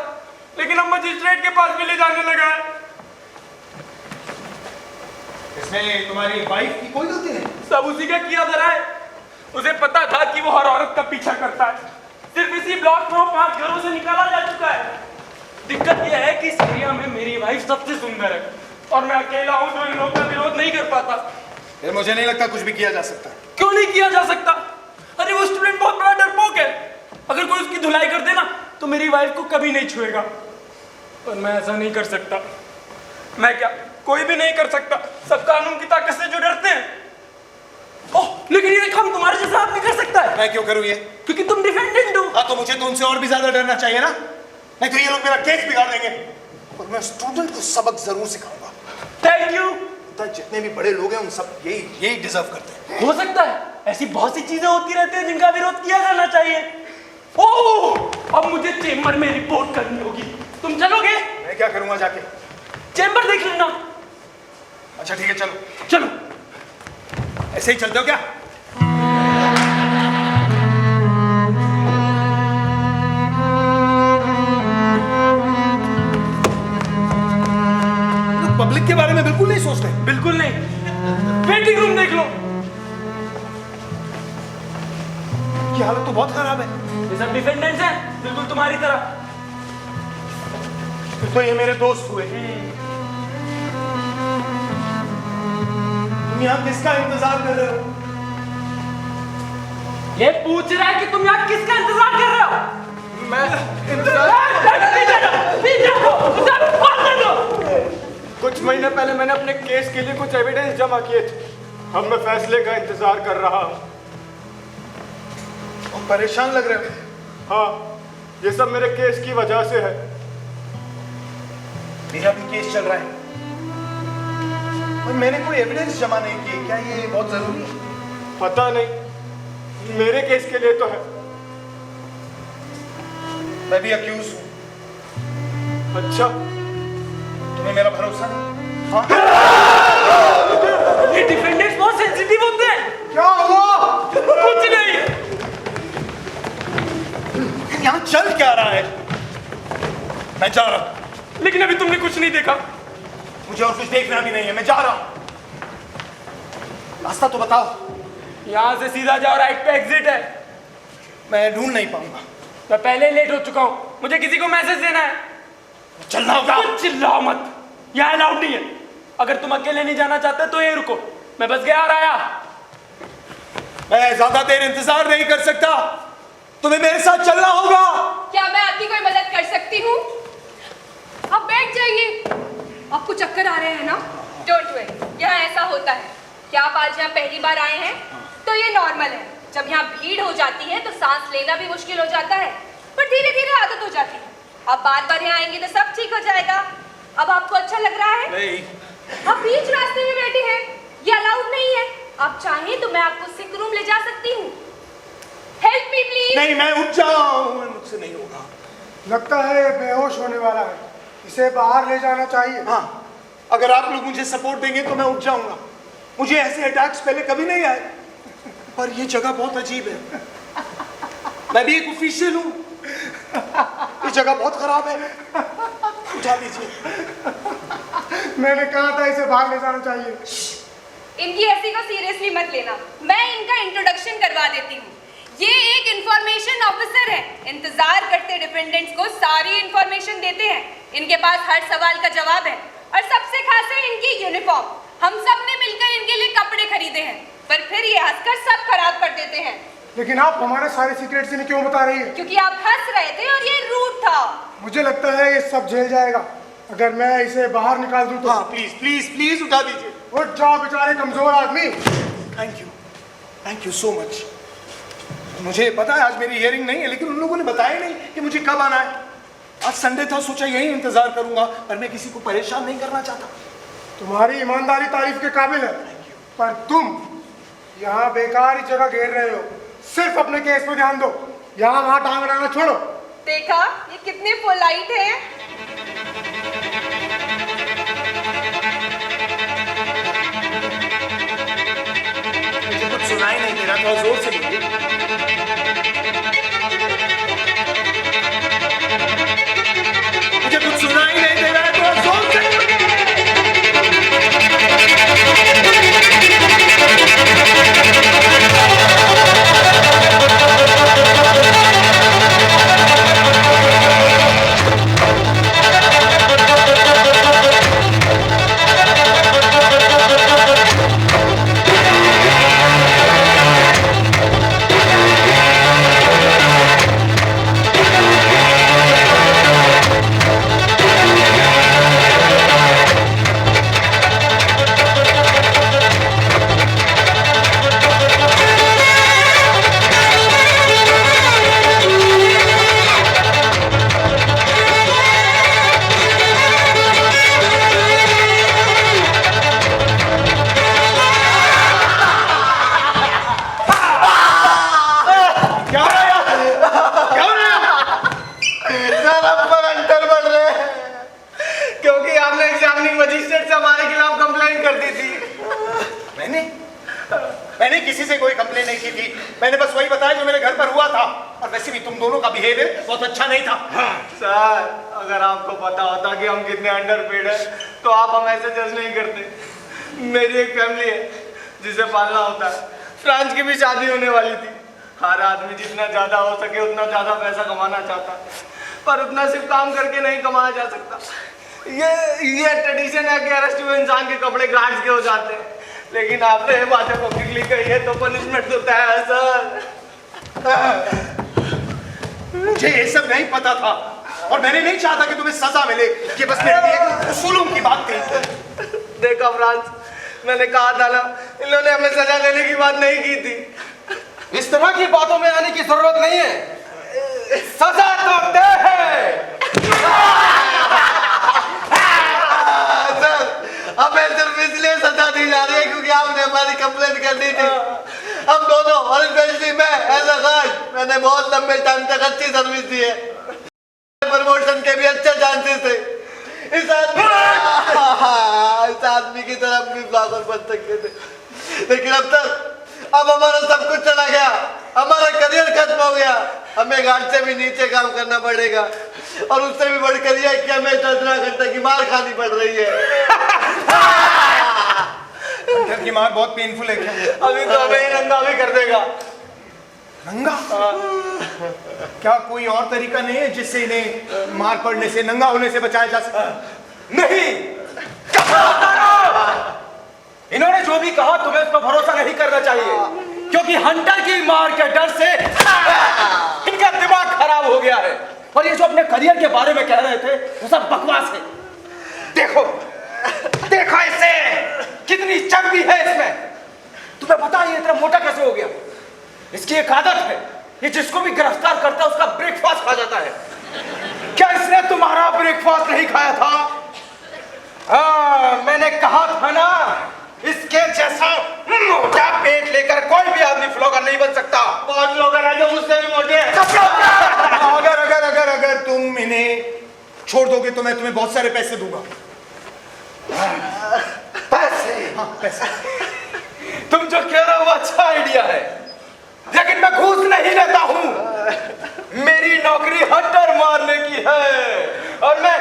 लेकिन अब मजिस्ट्रेट के पास भी ले जाने लगा है। इसमें तुम्हारी वाइफ की कोई गलती नहीं? सब उसी का किया धरा है। उसे पता था कि वो हर औरत का पीछा करता है। सिर्फ इसी ब्लॉक में वो 5 घरों से निकाला जा चुका है। दिक्कत यह है कि इस एरिया में मेरी वाइफ सबसे सुंदर है और मैं अकेला हूँ जो इन लोगों का विरोध नहीं कर पाता। फिर मुझे नहीं लगता कुछ भी किया जा सकता। क्यों नहीं किया जा सकता? अरे वो स्टूडेंट बहुत बड़ा डरपोक है, अगर कोई उसकी धुलाई कर देना तो मेरी वाइफ को कभी नहीं छुएगा। पर मैं ऐसा नहीं कर सकता। मैं क्या, कोई भी नहीं कर सकता। सब कानून की ताकत से जो डरते हैं। ओह, लेकिन ये काम तुम्हारे जैसा आदमी कर सकता है। मैं क्यों करूं ये? क्योंकि तुम डिफेंडेंट हो। हाँ तो मुझे तो उनसे और भी ज्यादा डरना चाहिए ना, नहीं तो ये लोग मेरा केस बिगाड़ देंगे। और मैं स्टूडेंट को सबक जरूर सिखाऊंगा। Thank you. जितने भी बड़े लोग हैं उन सब यही डिजर्व करते हैं। हो सकता है, ऐसी बहुत सी चीजें होती रहती हैं जिनका विरोध किया जाना चाहिए। ओह, अब मुझे चेंबर में रिपोर्ट करनी होगी। तुम चलोगे? मैं क्या करूंगा जाके? चेंबर देख लेना। अच्छा ठीक है, चलो। चलो। ऐसे ही चलते हो क्या? पब्लिक के बारे में बिल्कुल नहीं सोचते। बिल्कुल नहीं। वेटिंग रूम देख लो, की हालत तो बहुत खराब है। ये सब डिफेंडेंट्स हैं, बिल्कुल तुम्हारी तरह। तो ये मेरे दोस्त हुए। तुम यहाँ किसका इंतजार कर रहे हो? ये पूछ रहा है कि तुम यहाँ किसका इंतजार कर रहे हो? मैं कुछ महीने पहले मैंने अपने केस के लिए कुछ एविडेंस जमा किए थे। अब मैं फैसले का इंतजार कर रहा हूँ। और परेशान लग रहे हो? हाँ, ये सब मेरे केस की वजह से है। मेरा भी केस चल रहा है और मैंने कोई एविडेंस जमा नहीं किए। क्या ये बहुत जरूरी है? पता नहीं, मेरे केस के लिए तो है। मैं भी अक्यूज हूं। अच्छा, तुम्हें मेरा भरोसा नहीं? हाँ? ये डिफेंडेंट्स बहुत सेंसिटिव होते हैं। क्या हुआ? कुछ नहीं। यहाँ चल क्या रहा है? मैं जा रहा हूं। लेकिन अभी तुमने कुछ नहीं देखा। मुझे और कुछ देखना भी नहीं है, मैं जा रहा हूं। रास्ता तो बताओ। यहाँ से सीधा जाओ, राइट पे एग्जिट है। मैं ढूंढ नहीं पाऊंगा। मैं पहले लेट हो चुका हूँ, मुझे किसी को मैसेज देना है। चलना होगा। चिल्लाओ मत, यहाँ अलाउड नहीं है। अगर तुम अकेले नहीं जाना चाहते तो ये रुको, मैं बस गया और आया। मैं ज्यादा देर इंतजार नहीं कर सकता, तुम्हें मेरे साथ चलना होगा। क्या मैं आपकी कोई मदद कर सकती हूँ? आप बैठ जाइए। आपको चक्कर आ रहे हैं ना? डोंट वरी, यहाँ ऐसा होता है। क्या आप आज यहाँ पहली बार आए हैं? तो ये नॉर्मल है। जब यहाँ भीड़ हो जाती है तो सांस लेना भी मुश्किल हो जाता है, पर धीरे धीरे आदत हो जाती है। अब बार बार यहाँ आएंगे तो सब ठीक हो जाएगा। अब आपको अच्छा लग रहा है? नहीं। आप बीच रास्ते में बैठे हैं, ये अलाउड नहीं है। आप चाहें तो मैं आपको सिक रूम ले जा सकती हूँ। Help me please. नहीं, मैं उठ जाऊँ, मुझसे नहीं होगा। लगता है ये बेहोश होने वाला है, इसे बाहर ले जाना चाहिए। हाँ, अगर आप लोग मुझे सपोर्ट देंगे तो मैं उठ जाऊंगा। मुझे ऐसे अटैक्स पहले कभी नहीं आए, पर ये जगह बहुत अजीब है। मैं भी एक ऑफिशियल हूँ, ये जगह बहुत खराब है। उठा दीजिए। मैंने कहा था इसे बाहर ले जाना चाहिए। इनकी ऐसी को सीरियसली मत लेना, मैं इनका इंट्रोडक्शन करवा देती हूँ। ये एक इंफॉर्मेशन ऑफिसर है, इंतजार करते डिफेंडेंट्स को सारी इंफॉर्मेशन देते हैं। इनके पास हर सवाल का जवाब है और सबसे खास है इनकी यूनिफॉर्म। हम सब ने मिलकर इनके लिए कपड़े खरीदे हैं, पर फिर ये हंसकर सब खराब कर देते हैं। लेकिन आप हमारे सारे सीक्रेट्स इन्हें क्यों बता रही है? क्योंकि आप हंस रहे थे और ये रूट था। मुझे लगता है ये सब झेल जाएगा अगर मैं इसे बाहर निकाल दूं तो। हाँ, प्लीज प्लीज प्लीज उठा दीजिए। उठ जाओ बेचारे कमजोर आदमी। Thank you so much. मुझे पता है आज मेरी हियरिंग नहीं है, लेकिन उन लोगों ने बताया नहीं कि मुझे कब आना है। आज संडे था, सोचा यही इंतजार करूंगा, पर मैं किसी को परेशान नहीं करना चाहता। तुम्हारी ईमानदारी तारीफ के काबिल है, पर तुम यहाँ बेकार ही जगह घेर रहे हो। सिर्फ अपने केस पे ध्यान दो, यहाँ वहाँ टांग अड़ाना छोड़ो। देखा ये कितने पोलाइट है। मुझे कुछ सुनाई नहीं दे रहा, थोड़ा जोर से बोलिए। मुझे कुछ सुनाई नहीं दे रहा है, थोड़ा जोर से। किसी से कोई कंप्लेन नहीं की थी। मैंने बस वही बताया जो मेरे घर पर हुआ था। और वैसे भी तुम दोनों का बिहेवियर बहुत अच्छा नहीं था। सर, अगर आपको पता होता कि हम कितने अंडरपेड हैं तो आप हम ऐसे जज नहीं करते। मेरी एक फैमिली है जिसे पालना होता है। फ्रांस की भी शादी होने वाली थी। हर आदमी जितना ज्यादा हो सके उतना ज्यादा पैसा कमाना चाहता है, पर उतना सिर्फ काम करके नहीं कमाया जा सकता। ये ट्रेडिशन है कि अरेस्ट हुए इंसान के कपड़े गार्ड्स के हो जाते हैं, लेकिन आपने ये बातें पब्लिकली कही है तो पनिशमेंट तो तय है सर। मुझे ये सब नहीं पता था और मैंने नहीं चाहता कि तुम्हें सजा मिले। ये बस मेरे लिए उसूलों की बात थी। देखा फ्रांस, मैंने कहा था ना, इन लोगों ने हमें सजा देने की बात नहीं की थी। इस तरह की बातों में आने की जरूरत नहीं है। सजा तो तय है। सर, हमें सिर्फ इसलिए सजा दी जा रही है क्योंकि आपने हमारी कंप्लेंट कर दी थी। हम दोनों और स्पेशली मैं एज अ गार्ड, मैंने बहुत लंबे टाइम तक अच्छी सर्विस दी है। प्रमोशन के भी अच्छे चांसेस थे। इस आदमी की तरह भी ब्लॉगर बन सकते थे, लेकिन अब हमारा सब कुछ चला गया। हमारा करियर खत्म हो गया। हमें गार्ड से भी नीचे काम करना पड़ेगा और उससे भी बढ़कर यह कि हमें 15 घंटे की मार खानी पड़ रही है। अंदर की मार बहुत पेनफुल है क्या? अभी तो हमें नंगा भी कर देगा। नंगा? क्या कोई और तरीका नहीं है जिससे इन्हें मार पड़ने से, नंगा होने से बचाया जा सके? नहीं, इन्होंने जो भी कहा तुम्हें उस पर भरोसा नहीं करना चाहिए, क्योंकि हंटर की मार के डर से इनका दिमाग खराब हो गया है। और ये जो अपने करियर के बारे में कह रहे थे वो सब बकवास है। देखो देखो इसे, कितनी चर्बी है इसमें। तुम्हें पता है ये इतना मोटा कैसे हो गया? इसकी एक आदत है, ये जिसको भी गिरफ्तार करता है उसका ब्रेकफास्ट खा जाता है। क्या इसने तुम्हारा ब्रेकफास्ट नहीं खाया था? हाँ, मैंने कहा था ना, इसके जैसा मोटा पेट लेकर कोई भी आदमी फ्लॉगर नहीं बन सकता। बहुत फ्लॉगर है जो मुझसे भी मोटे हैं। अगर अगर अगर अगर तुम इन्हें छोड़ दोगे तो मैं तुम्हें बहुत सारे पैसे दूंगा। पैसे? हाँ, पैसे। तुम जो कह रहे हो वो अच्छा आइडिया है, लेकिन मैं घूस नहीं लेता हूँ। मेरी नौकरी हंटर मारने की है और मैं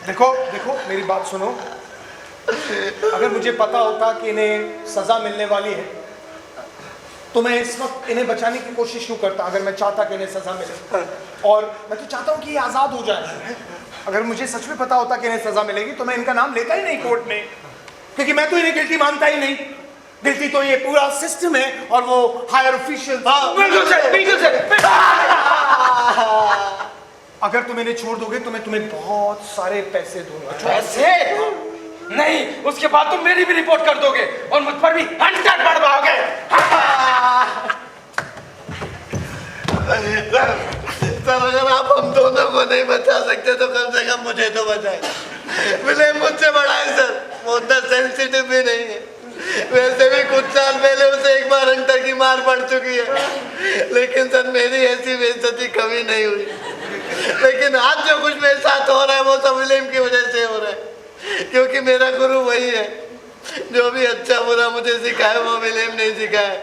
देखो देखो, मेरी बात सुनो। अगर मुझे पता होता कि इन्हें सजा मिलने वाली है तो मैं इस वक्त इन्हें बचाने की कोशिश क्यों करता? अगर मैं चाहता कि इन्हें सजा मिले, और मैं तो चाहता हूं कि ये आजाद हो जाए। अगर मुझे सच में पता होता कि इन्हें सजा मिलेगी तो मैं इनका नाम लेता ही नहीं कोर्ट में, क्योंकि मैं तो इन्हें गिल्टी मानता ही नहीं। गिल्टी तो ये पूरा सिस्टम है और वो हायर ऑफिशियल। बिल्कुल सही। अगर तुम इन्हें छोड़ दोगे तो मैं तुम्हें बहुत सारे पैसे दूंगा। पैसे? नहीं, उसके बाद तुम मेरी भी रिपोर्ट कर दोगे और मुझ पर भी हंटर बढ़वाओगे। सर, अगर आप हम दोनों को नहीं बचा सकते तो कम से कम मुझे तो बचाए। विलेम मुझसे बड़ा है सर, वो उतना सेंसिटिव भी नहीं है। वैसे भी कुछ साल पहले उसे एक बार हंटर की मार पड़ चुकी है, लेकिन सर मेरी ऐसी बेइज्जती कभी नहीं हुई। लेकिन आज जो कुछ मेरे साथ हो रहा है वो सब विलेम की वजह से हो रहा है, क्योंकि मेरा गुरु वही है। जो भी अच्छा बुरा मुझे सिखाया वो विलेम नहीं सिखाया।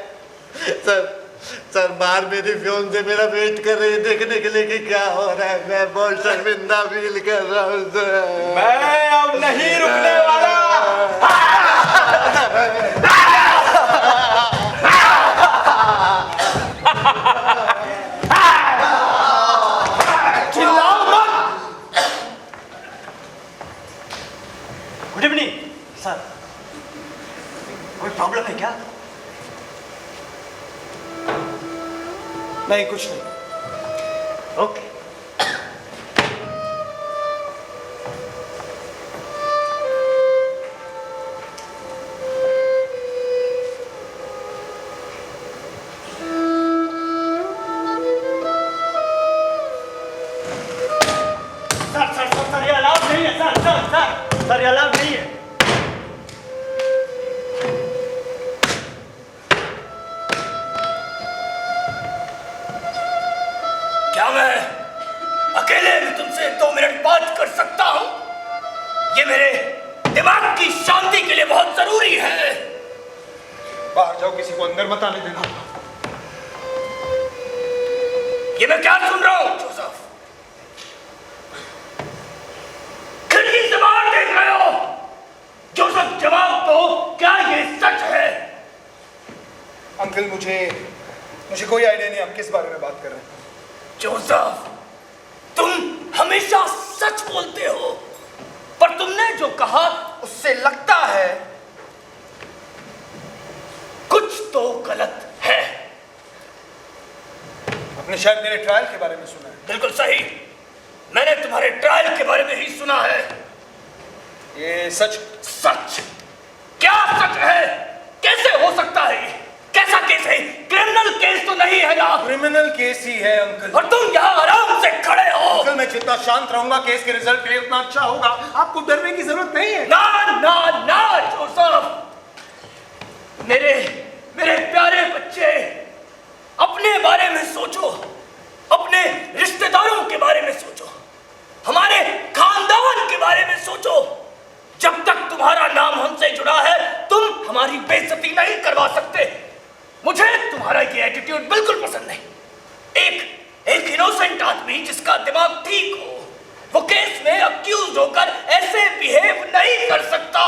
सर बाहर मेरी फ्योन से मेरा वेट कर रही है देखने के लिए कि क्या हो रहा है। मैं बहुत शर्मिंदा फील कर रहा हूँ सर। मैं अब नहीं रुकने वाला। चिल्लाओ मत। गुड इवनिंग सर, कोई प्रॉब्लम है क्या? नहीं, कुछ नहीं। ओके। सर, ये अलाउड नहीं है। सर, ये अलाउड नहीं है। क्या मैं दिमाग की शांति के लिए बहुत जरूरी है। बाहर जाओ, किसी को अंदर मत आने देना। ये मैं क्या सुन रहा हूं जोसेफ? खिड़की से बाहर देख रहे हो? जोसेफ जवाब दो, क्या ये सच है? अंकल मुझे कोई आइडिया नहीं आप किस बारे में बात कर रहे हैं। जोसेफ, तुम हमेशा सच बोलते हो, पर तुमने जो कहा उससे लगता है कुछ तो गलत है। आपने शायद मेरे ट्रायल के बारे में सुना है। बिल्कुल सही, मैंने तुम्हारे ट्रायल के बारे में ही सुना है। ये सच क्या सच है? कैसे हो सकता है? कैसा केस है? क्रिमिनल केस तो नहीं है ना? क्रिमिनल केस ही है अंकल। और तुम यहाँ आराम से खड़े हो। अंकल, मैं जितना शांत रहूंगा केस के रिजल्ट के लिए उतना अच्छा होगा। आपको डरने की जरूरत नहीं है। ना ना ना जोसेफ, मेरे प्यारे बच्चे, अपने बारे में सोचो, अपने रिश्तेदारों के बारे में सोचो, हमारे खानदान के बारे में सोचो। जब तक तुम्हारा नाम हमसे जुड़ा है, तुम हमारी बेइज्जती नहीं करवा सकते। मुझे तुम्हारा ये एटीट्यूड बिल्कुल पसंद नहीं। एक इनोसेंट आदमी जिसका दिमाग ठीक हो, वो केस में अक्यूज होकर ऐसे बिहेव नहीं कर सकता।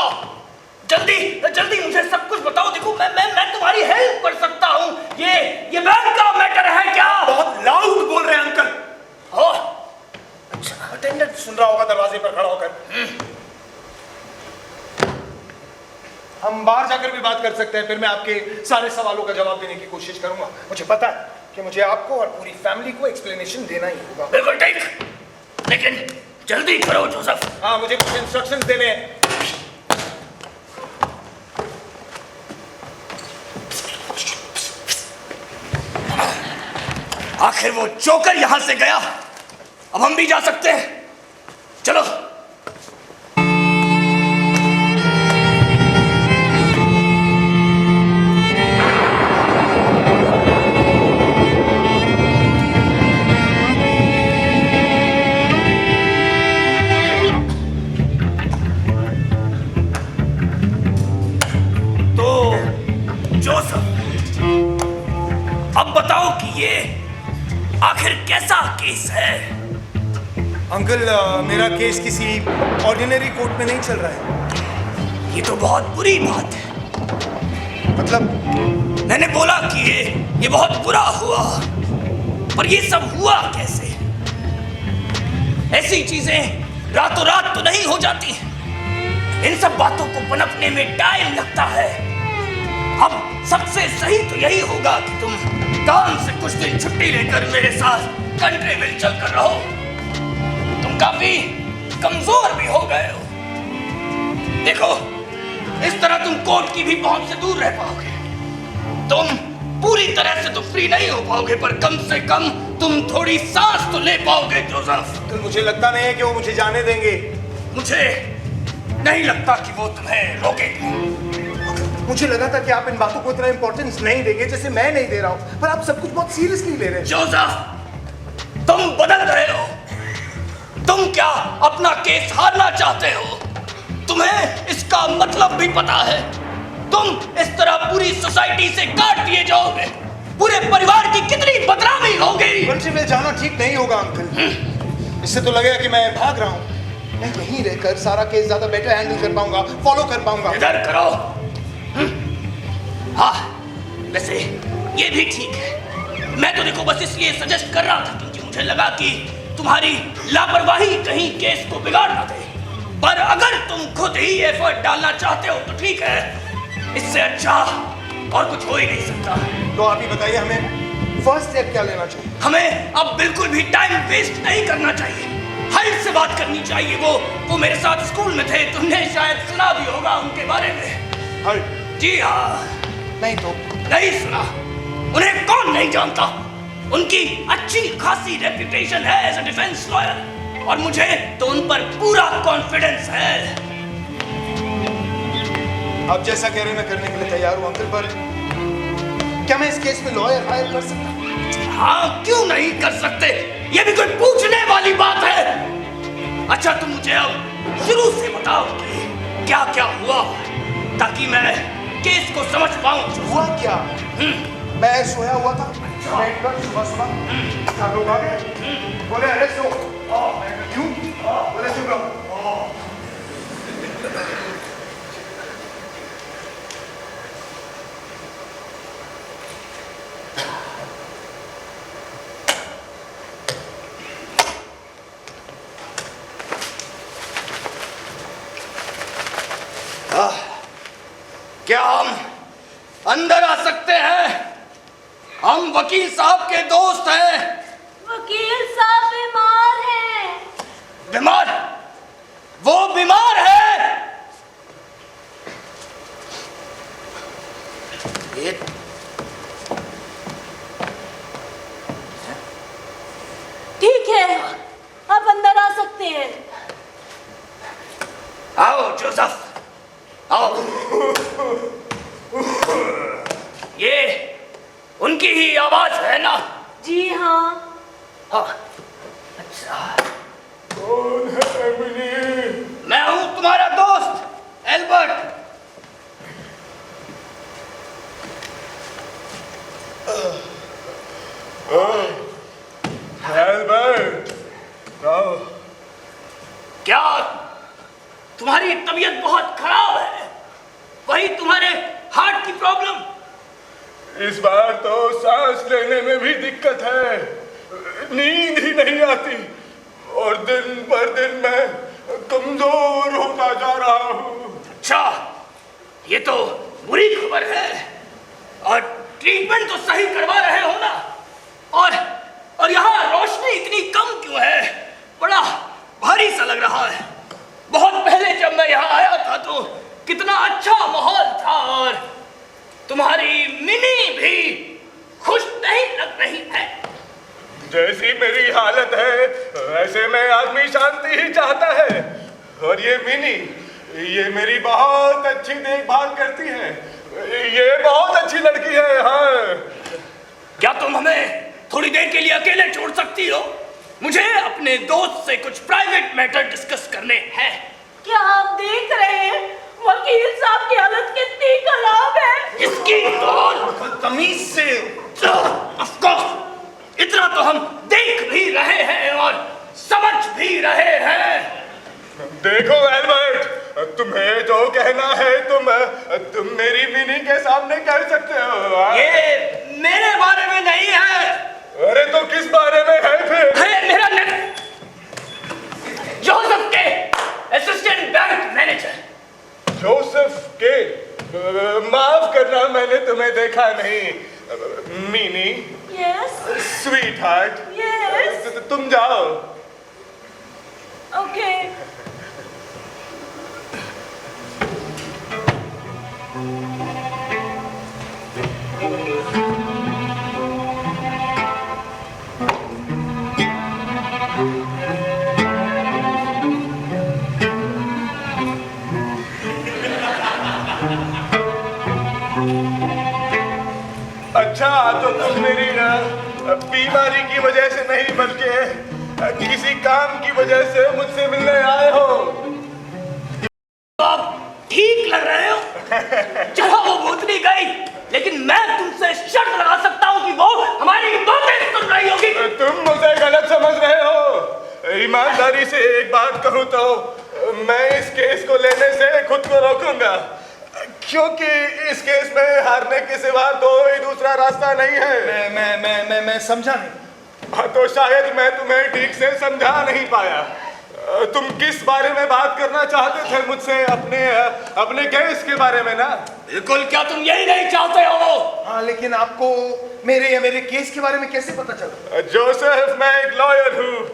जल्दी मुझे सब कुछ बताओ। देखो, मैं तुम्हारी हेल्प कर सकता हूँ। ये बैंक का मैटर है क्या? बहुत लाउड बोल रहे हैं अंकल। हो अच्छा, अटेंडेंट सुन रहा होगा दरवाजे पर खड़ा होकर। हम बाहर जाकर भी बात कर सकते हैं, फिर मैं आपके सारे सवालों का जवाब देने की कोशिश करूंगा। मुझे पता है कि मुझे आपको और पूरी फैमिली को एक्सप्लेनेशन देना ही होगा। बिल्कुल ठीक, लेकिन जल्दी करो जोसेफ। हाँ, मुझे कुछ इंस्ट्रक्शंस देने हैं। आखिर वो जोकर यहां से गया, अब हम भी जा सकते हैं। चलो। अब बताओ कि ये आखिर कैसा केस है? अंकल, मेरा केस किसी ऑर्डिनरी कोर्ट में नहीं चल रहा है। ये तो बहुत बुरी बात है। मतलब मैंने बोला कि ये बहुत बुरा हुआ, पर ये सब हुआ कैसे? ऐसी चीजें रातों रात तो नहीं हो जाती। इन सब बातों को पनपने में टाइम लगता है। अब सबसे सही तो यही होगा कि तुम काम से कुछ दिन छुट्टी लेकर मेरे साथ कंट्री में चल कर रहो। तुम काफी कमजोर भी हो गए हो। देखो, इस तरह तुम कोर्ट की भी पहुंच से दूर रह पाओगे। तुम पूरी तरह से तो फ्री नहीं हो पाओगे, पर कम से कम तुम थोड़ी सांस तो ले पाओगे जोसेफ। तो मुझे लगता नहीं है कि वो मुझे जाने देंगे। मुझे नहीं लगता कि वो तुम्हें रोकेंगे। मुझे लगा था कि आप इन बातों को इतना इंपॉर्टेंस नहीं देंगे जैसे मैं नहीं दे रहा हूं, पर आप सब कुछ बहुत सीरियसली ले रहे हैं। जोसेफ, तुम बदल रहे हो। तुम क्या अपना केस हारना चाहते हो? तुम्हें इसका मतलब भी पता है। तुम इस तरह पूरी सोसाइटी से काट दिए जाओगे। पूरे परिवार की कितनी बदनामी होगी। कंट्री में जाना ठीक नहीं होगा अंकल। इससे तो लगेगा कि मैं भाग रहा हूं। मैं यहीं रहकर सारा केस ज्यादा बेटर हैंडल कर पाऊंगा, फॉलो कर पाऊंगा। इधर करो। हाँ, वैसे ये भी ठीक है। मैं तो देखो बस इसलिए सजेस्ट कर रहा था क्योंकि मुझे लगा कि तुम्हारी लापरवाही कहीं केस को बिगाड़ ना दे। पर अगर तुम खुद ही एफर्ट डालना चाहते हो तो ठीक है। इससे अच्छा और कुछ हो ही नहीं सकता। तो आप ही बताइए, हमें फर्स्ट स्टेप क्या लेना चाहिए? हमें अब बिल्कुल भी टाइम वेस्ट नहीं करना चाहिए। हाइट से बात करनी चाहिए। वो मेरे साथ स्कूल में थे, तुमने शायद सुना भी होगा उनके बारे में। हाइट? जी हाँ। नहीं तो नहीं सुना? उन्हें कौन नहीं जानता? उनकी अच्छी खासी रेपुटेशन है एज अ डिफेंस लॉयर, और मुझे तो उन पर पूरा कॉन्फिडेंस है। आप जैसा कह रहे हैं मैं करने के लिए तैयार हूं अंकल, पर क्या मैं इस केस में लॉयर हायर कर सकता हूं? हाँ, क्यों नहीं कर सकते? ये भी कोई पूछने वाली बात है? अच्छा, तुम मुझे अब शुरू से बताओ कि क्या क्या हुआ ताकि मैं केस को समझ पाऊं। हुआ क्या? मैं सोया हुआ था, बैठ कर सुबह सुबह 4 लोग आ गए, बोले अरेस्ट हो। क्यों? बोले चुप रहो। क्या हम अंदर आ सकते हैं? हम वकील साहब के दोस्त हैं। वकील साहब बीमार हैं। बीमार? वो बीमार है? ये ठीक है, आप अंदर आ सकते हैं। आओ जोसेफ, आओ। ये उनकी ही आवाज है ना? जी हाँ। हाँ, अच्छा। कौन है एमिली? मैं हूं तुम्हारा दोस्त एल्बर्ट। एल्बर्ट, आओ। क्या तुम्हारी तबीयत बहुत खराब है? वही तुम्हारे हार्ट की प्रॉब्लम? इस बार तो सांस लेने में भी दिक्कत है, नींद ही नहीं आती और दिन पर दिन मैं कमजोर होता जा रहा हूँ। अच्छा, ये तो बुरी खबर है। और ट्रीटमेंट तो सही करवा रहे हो ना? और यहाँ रोशनी इतनी कम क्यों है? बड़ा भारी सा लग रहा है। बहुत पहले जब मैं यहाँ आया था तो कितना अच्छा माहौल था और तुम्हारी मिनी भी खुश नहीं लग रही है। जैसी मेरी हालत है वैसे में आदमी शांति ही चाहता है। और ये मिनी, ये मेरी बहुत अच्छी देखभाल करती है। ये बहुत अच्छी लड़की है। हाँ, क्या तुम हमें थोड़ी देर के लिए अकेले छोड़ सकती हो? मुझे अपने दोस्त से कुछ प्राइवेट मैटर डिस्कस करने हैं। क्या आप देख रहे हैं वकील साहब की हालत कितनी खराब है? इसकी तो तमीज से। ऑफ कोर्स, इतना तो हम देख भी रहे हैं और समझ भी रहे हैं। देखो एल्बर्ट, तुम्हें जो कहना है तुम मेरी मिनी के सामने कह सकते हो। ये मेरे बारे में नहीं है। अरे तो किस बारे में है फिर? है मेरा जोसेफ के असिस्टेंट बैंक मैनेजर। जोसेफ के? माफ करना, मैंने तुम्हें देखा नहीं। Mini, yes sweet heart, yes तुम जाओ। ओके। अच्छा, तो तुम मेरी बीमारी की वजह से नहीं बल्कि किसी काम की वजह से मुझसे मिलने आए हो। आप ठीक लग रहे हो। चलो वो भूतनी गई, लेकिन मैं तुमसे शर्त लगा सकता हूँ कि वो हमारी बातें सुन रही होगी। तुम मुझे गलत समझ रहे हो। ईमानदारी से एक बात कहूँ तो मैं इस केस को लेने से खुद को रोकूंगा, क्योंकि इस केस में हारने के सिवा कोई दूसरा रास्ता नहीं है। मैं समझा नहीं। हाँ, तो शायद मैं तुम्हें ठीक से समझा नहीं पाया। तुम किस बारे में बात करना चाहते थे मुझसे? अपने केस के बारे में ना? बिल्कुल। क्या तुम यही नहीं चाहते हो? हाँ, लेकिन आपको मेरे केस के बारे में कैसे पता चला? जोसेफ, मैं एक लॉयर हूँ।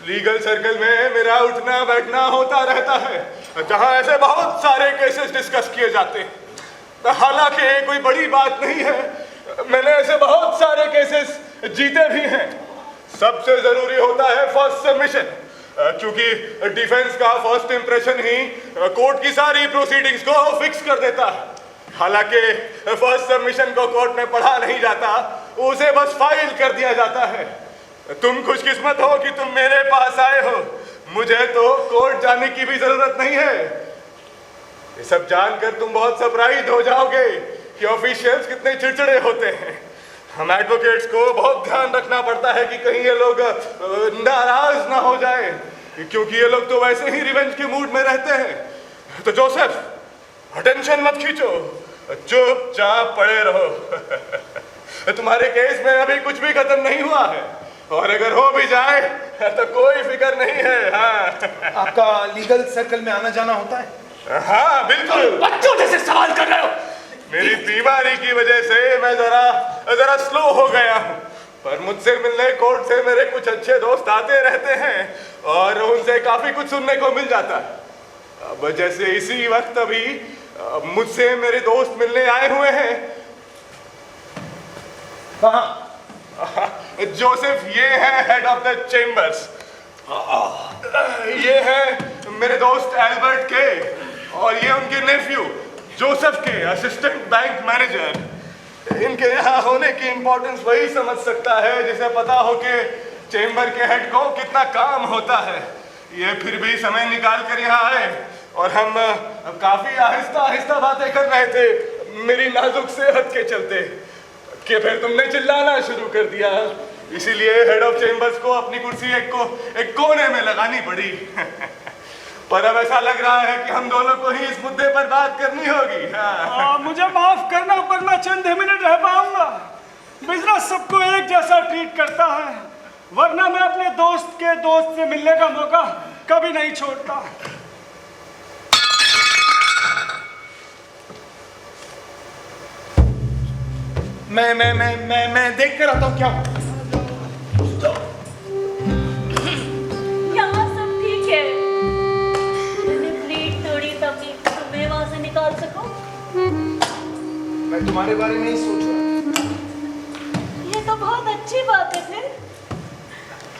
लीगल सर्कल में मेरा उठना बैठना होता रहता है, जहाँ ऐसे बहुत सारे केसेस डिस्कस किए जाते हैं। हालांकि कोई बड़ी बात नहीं है, मैंने ऐसे बहुत सारे केसेस जीते भी हैं। सबसे जरूरी होता है फर्स्ट सबमिशन, क्योंकि डिफेंस का फर्स्ट इंप्रेशन ही कोर्ट की सारी प्रोसीडिंग्स को फिक्स कर देता है। हालांकि फर्स्ट सबमिशन को कोर्ट में पढ़ा नहीं जाता, उसे बस फाइल कर दिया जाता है। तुम खुशकिस्मत हो कि तुम मेरे पास आए हो। मुझे तो कोर्ट जाने की भी जरूरत नहीं है। ये सब जानकर तुम बहुत सरप्राइज हो जाओगे कि ऑफिशियल्स कितने चिड़चिड़े होते हैं। हम एडवोकेट्स को बहुत ध्यान रखना पड़ता है कि कहीं ये लोग नाराज ना हो जाए, क्योंकि ये लोग तो वैसे ही रिवेंज के मूड में रहते हैं। तो जोसेफ, टेंशन मत खींचो, चुपचाप पड़े रहो। तुम्हारे केस में अभी कुछ भी खत्म नहीं हुआ है, और अगर हो भी जाए तो कोई फिक्र नहीं है। हाँ। आपका लीगल सर्कल में आना जाना होता है? हाँ बिल्कुल। बच्चों जैसे सवाल कर रहे हो। मेरी बीमारी की वजह से मैं जरा स्लो हो गया हूँ, पर मुझसे मिलने कोर्ट से मेरे कुछ अच्छे दोस्त आते रहते हैं और उनसे काफी कुछ सुनने को मिल जाता है। अब जैसे इसी वक्त अभी मुझसे मेरे दोस्त मिलने आए हुए हैं। जोसेफ ये है हेड ऑफ द चेम्बर्स, ये है मेरे दोस्त एल्बर्ट के, और ये उनके नेफ्यू जोसेफ के असिस्टेंट बैंक मैनेजर। इनके यहाँ होने की इम्पोर्टेंस वही समझ सकता है जिसे पता हो कि चेम्बर के हेड को कितना काम होता है। ये फिर भी समय निकाल कर यहाँ आए, और हम काफी आहिस्ता आहिस्ता बातें कर रहे थे मेरी नाजुक सेहत के चलते, कि फिर तुमने चिल्लाना शुरू कर दिया। इसीलिए हेड ऑफ चेम्बर्स को अपनी कुर्सी एक कोने में लगानी पड़ी। पर अब ऐसा लग रहा है कि हम दोनों को ही इस मुद्दे पर बात करनी होगी। हाँ। मुझे माफ करना, पर मैं चंद मिनट रह पाऊंगा। बिजनेस सबको एक जैसा ट्रीट करता है, वरना मैं अपने दोस्त के दोस्त से मिलने का मौका कभी नहीं छोड़ता। मैं देख कर आता हूँ क्या। यहाँ सब ठीक है। मैंने प्लेट तोड़ी ताकि तुम्हें वहां से निकाल सको। मैं तुम्हारे बारे में ही सोच रहा। ये तो बहुत अच्छी बात है। फिर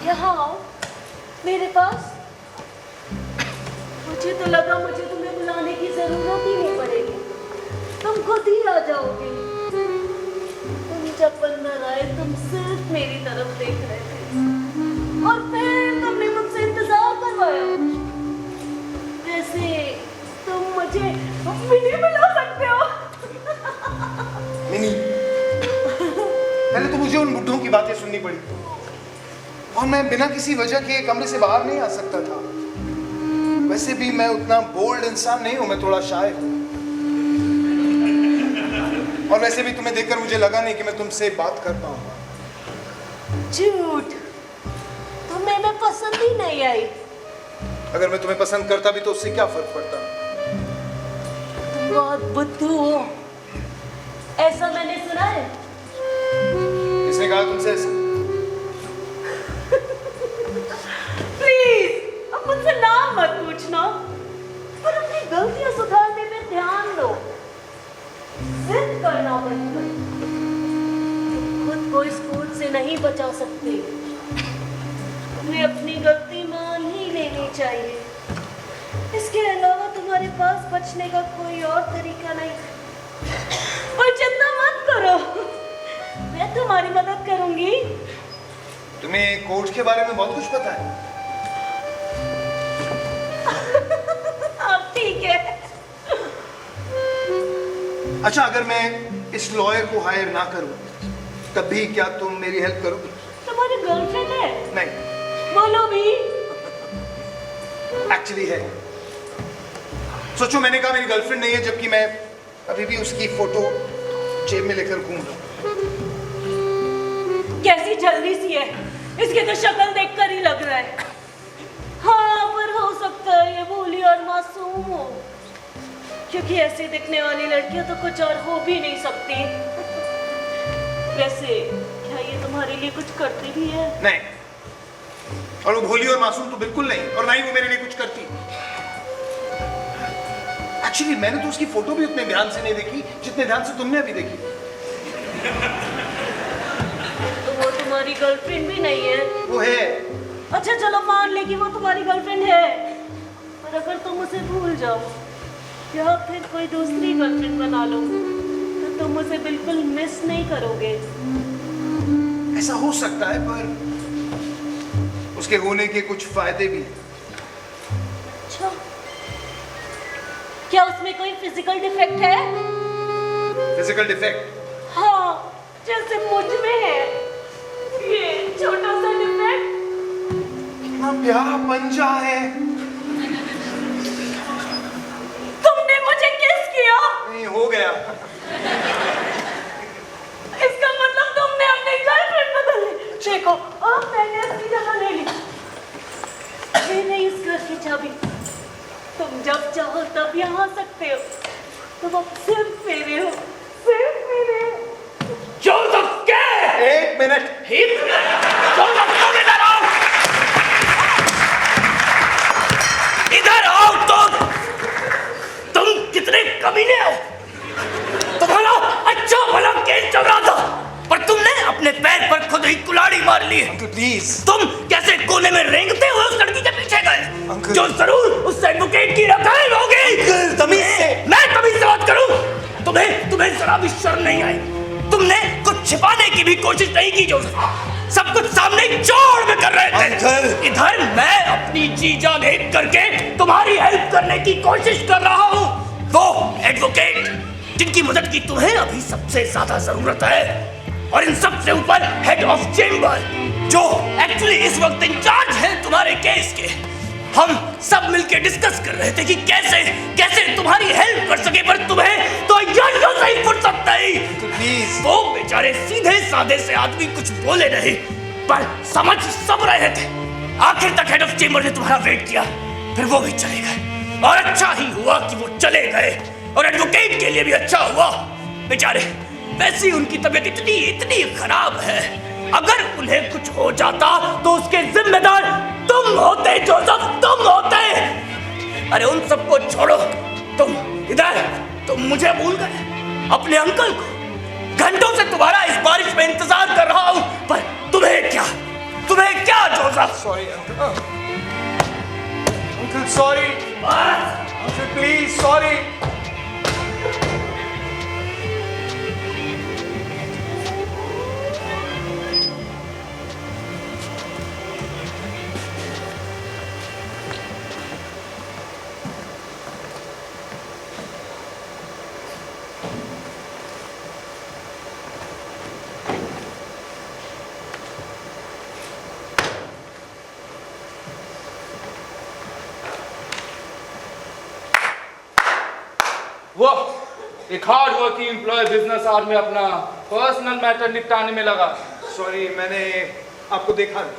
यहाँ आओ मेरे पास। मुझे तो लगा मुझे तुम्हें बुलाने की जरूरत ही नहीं पड़ेगी, तुम खुद ही आ जाओगे। तुम जब अंदर आए तुम सिर्फ मेरी तरफ देख रहे थे, और फिर तुमने मुझसे इंतजार करवाया। जैसे तुम मुझे मिनी बुला सकते हो। मिनी, पहले तो मुझे उन बुड्ढों की बातें सुननी पड़ी, और मैं बिना किसी वजह के कमरे से बाहर नहीं आ सकता था। वैसे भी मैं उतना बोल्ड इंसान नहीं हूं, मैं थोड़ा शाय हूं। और वैसे भी तुम्हें देखकर मुझे लगा नहीं कि मैं तुमसे बात कर पाऊंगा। झूठ, तुम्हें मैं पसंद ही नहीं आई। अगर मैं तुम्हें पसंद करता भी तो उससे क्या फर्क पड़ता? तुम बहुत बुद्धू हो, ऐसा मैंने सुना है। किसने कहा तुमसे ऐसा? प्लीज अब मुझसे नाम मत पूछना, पर अपनी गलतियां सुधारने में ध्यान दो। जिद करना बंद करो। खुद को इस कोर्ट से नहीं बचा सकते, तुम्हें अपनी गलती मान ही लेनी चाहिए। इसके अलावा तुम्हारे पास बचने का कोई और तरीका नहीं। और चिंता मत करो, मैं तुम्हारी मदद करूंगी। तुम्हें कोर्ट के बारे में बहुत कुछ पता है। अब ठीक है। अच्छा, अगर मैं इस लॉयर को हायर ना करूं तब भी क्या तुम मेरी हेल्प करोगी? तुम्हारी गर्लफ्रेंड है? नहीं। बोलो भी। एक्चुअली है। सोचो, मैंने कहा मेरी गर्लफ्रेंड नहीं है, जबकि मैं अभी भी उसकी फोटो जेब में लेकर घूम रहा हूं। कैसी जल्दी सी है, इसकी तो शक्ल देखकर ही लग रहा है। हाँ, पर हो सकता है ये भोली और मासूम हो, क्योंकि ऐसे दिखने वाली लड़कियां तो कुछ और हो भी नहीं सकती। वैसे क्या ये तुम्हारे लिए कुछ करती भी है? नहीं, और वो भोली और मासूम तो बिल्कुल नहीं, और ना ही वो मेरे लिए कुछ करती। एक्चुअली मैंने तो उसकी फोटो भी उतने ध्यान से नहीं देखी जितने ध्यान से तुमने अभी देखी। तो वो तुम्हारी गर्लफ्रेंड भी नहीं है? वो है। अच्छा चलो मान ले कि वो तुम्हारी गर्लफ्रेंड है, पर अगर तुम उसे भूल जाओ या फिर कोई दूसरी गर्लफ्रेंड बना लो तो तुम उसे बिल्कुल मिस नहीं करोगे। ऐसा हो सकता है, पर उसके होने के कुछ फायदे भी हैं। अच्छा, क्या उसमें कोई फिजिकल डिफेक्ट है? Physical defect? हाँ, जैसे मुझ में है ये छोटा सा डिफेक्ट। कितना प्यारा पंजा है। तुमने मुझे किस किया? नहीं, हो गया। इसका मतलब तुमने अपनी गर्लफ्रेंड बदल ली। देखो, अब मैंने अपनी जगह ले ली। ये नहीं इस घर की चाबी। तुम जब चाहो तब यहाँ आ सकते हो। तुम अब सिर्फ मेरे हो, सिर्फ मेरे हो। जोसेफ क्या? एक मिनट। जोसेफ तुम इधर आओ, इधर आओ। तुम कितने कमीने हो। तुम्हारा अच्छा भला केस चल रहा था, पर तुमने अपने पैर पर खुद ही कुल्हाड़ी मार ली है। Uncle please. तुम कैसे कोने में रेंगते हुए उस लड़की के पीछे गए, जो जरूर उस एडवोकेट की रकाब होगी। तमीज से। मैं तमीज से बात करूं? तुम्हें जरा भी शर्म नहीं आई? तुमने कुछ छिपाने की भी कोशिश नहीं की। जो सब कुछ सामने जोड़ में कर रहे थे। इधर मैं अपनी जी जान एक करके तुम्हारी हेल्प करने की कोशिश कर रहा हूँ। वो एडवोकेट जिनकी मदद की तुम्हें अभी सबसे ज्यादा जरूरत है, और इन सबसे ऊपर हेड ऑफ चेंबर जो एक्चुअली इस वक्त इंचार्ज है तुम्हारे केस के। हम सब मिलकर डिस्कस कर रहे थे कि कैसे तुम्हारी हेल्प कर सके, पर तुम्हें तो यारियों से ही फुर्सत नहीं। प्लीज। वो बेचारे सीधे साधे से आदमी कुछ बोले नहीं, पर समझ सब रहे थे। आखिर तक हेड ऑफ चेंबर ने तुम्हारा वेट किया, फिर वो भी चले गए। और अच्छा ही हुआ कि वो चले गए, और एडवोकेट के लिए भी अच्छा हुआ। बेचारे वैसे ही उनकी तबीयत इतनी खराब है, अगर उन्हें कुछ हो जाता तो उसके जिम्मेदार तुम होते। जोसेफ, तुम होते। अरे उन सबको छोड़ो, तुम मुझे भूल गए, अपने अंकल को। घंटों से तुम्हारा इस बारिश में इंतजार कर रहा हूं, पर तुम्हें क्या Joseph? Sorry uncle. Uncle sorry. Uncle please sorry. वो एक hard working employee business hour में अपना पर्सनल मैटर निपटाने में लगा। सॉरी, मैंने आपको देखा नहीं।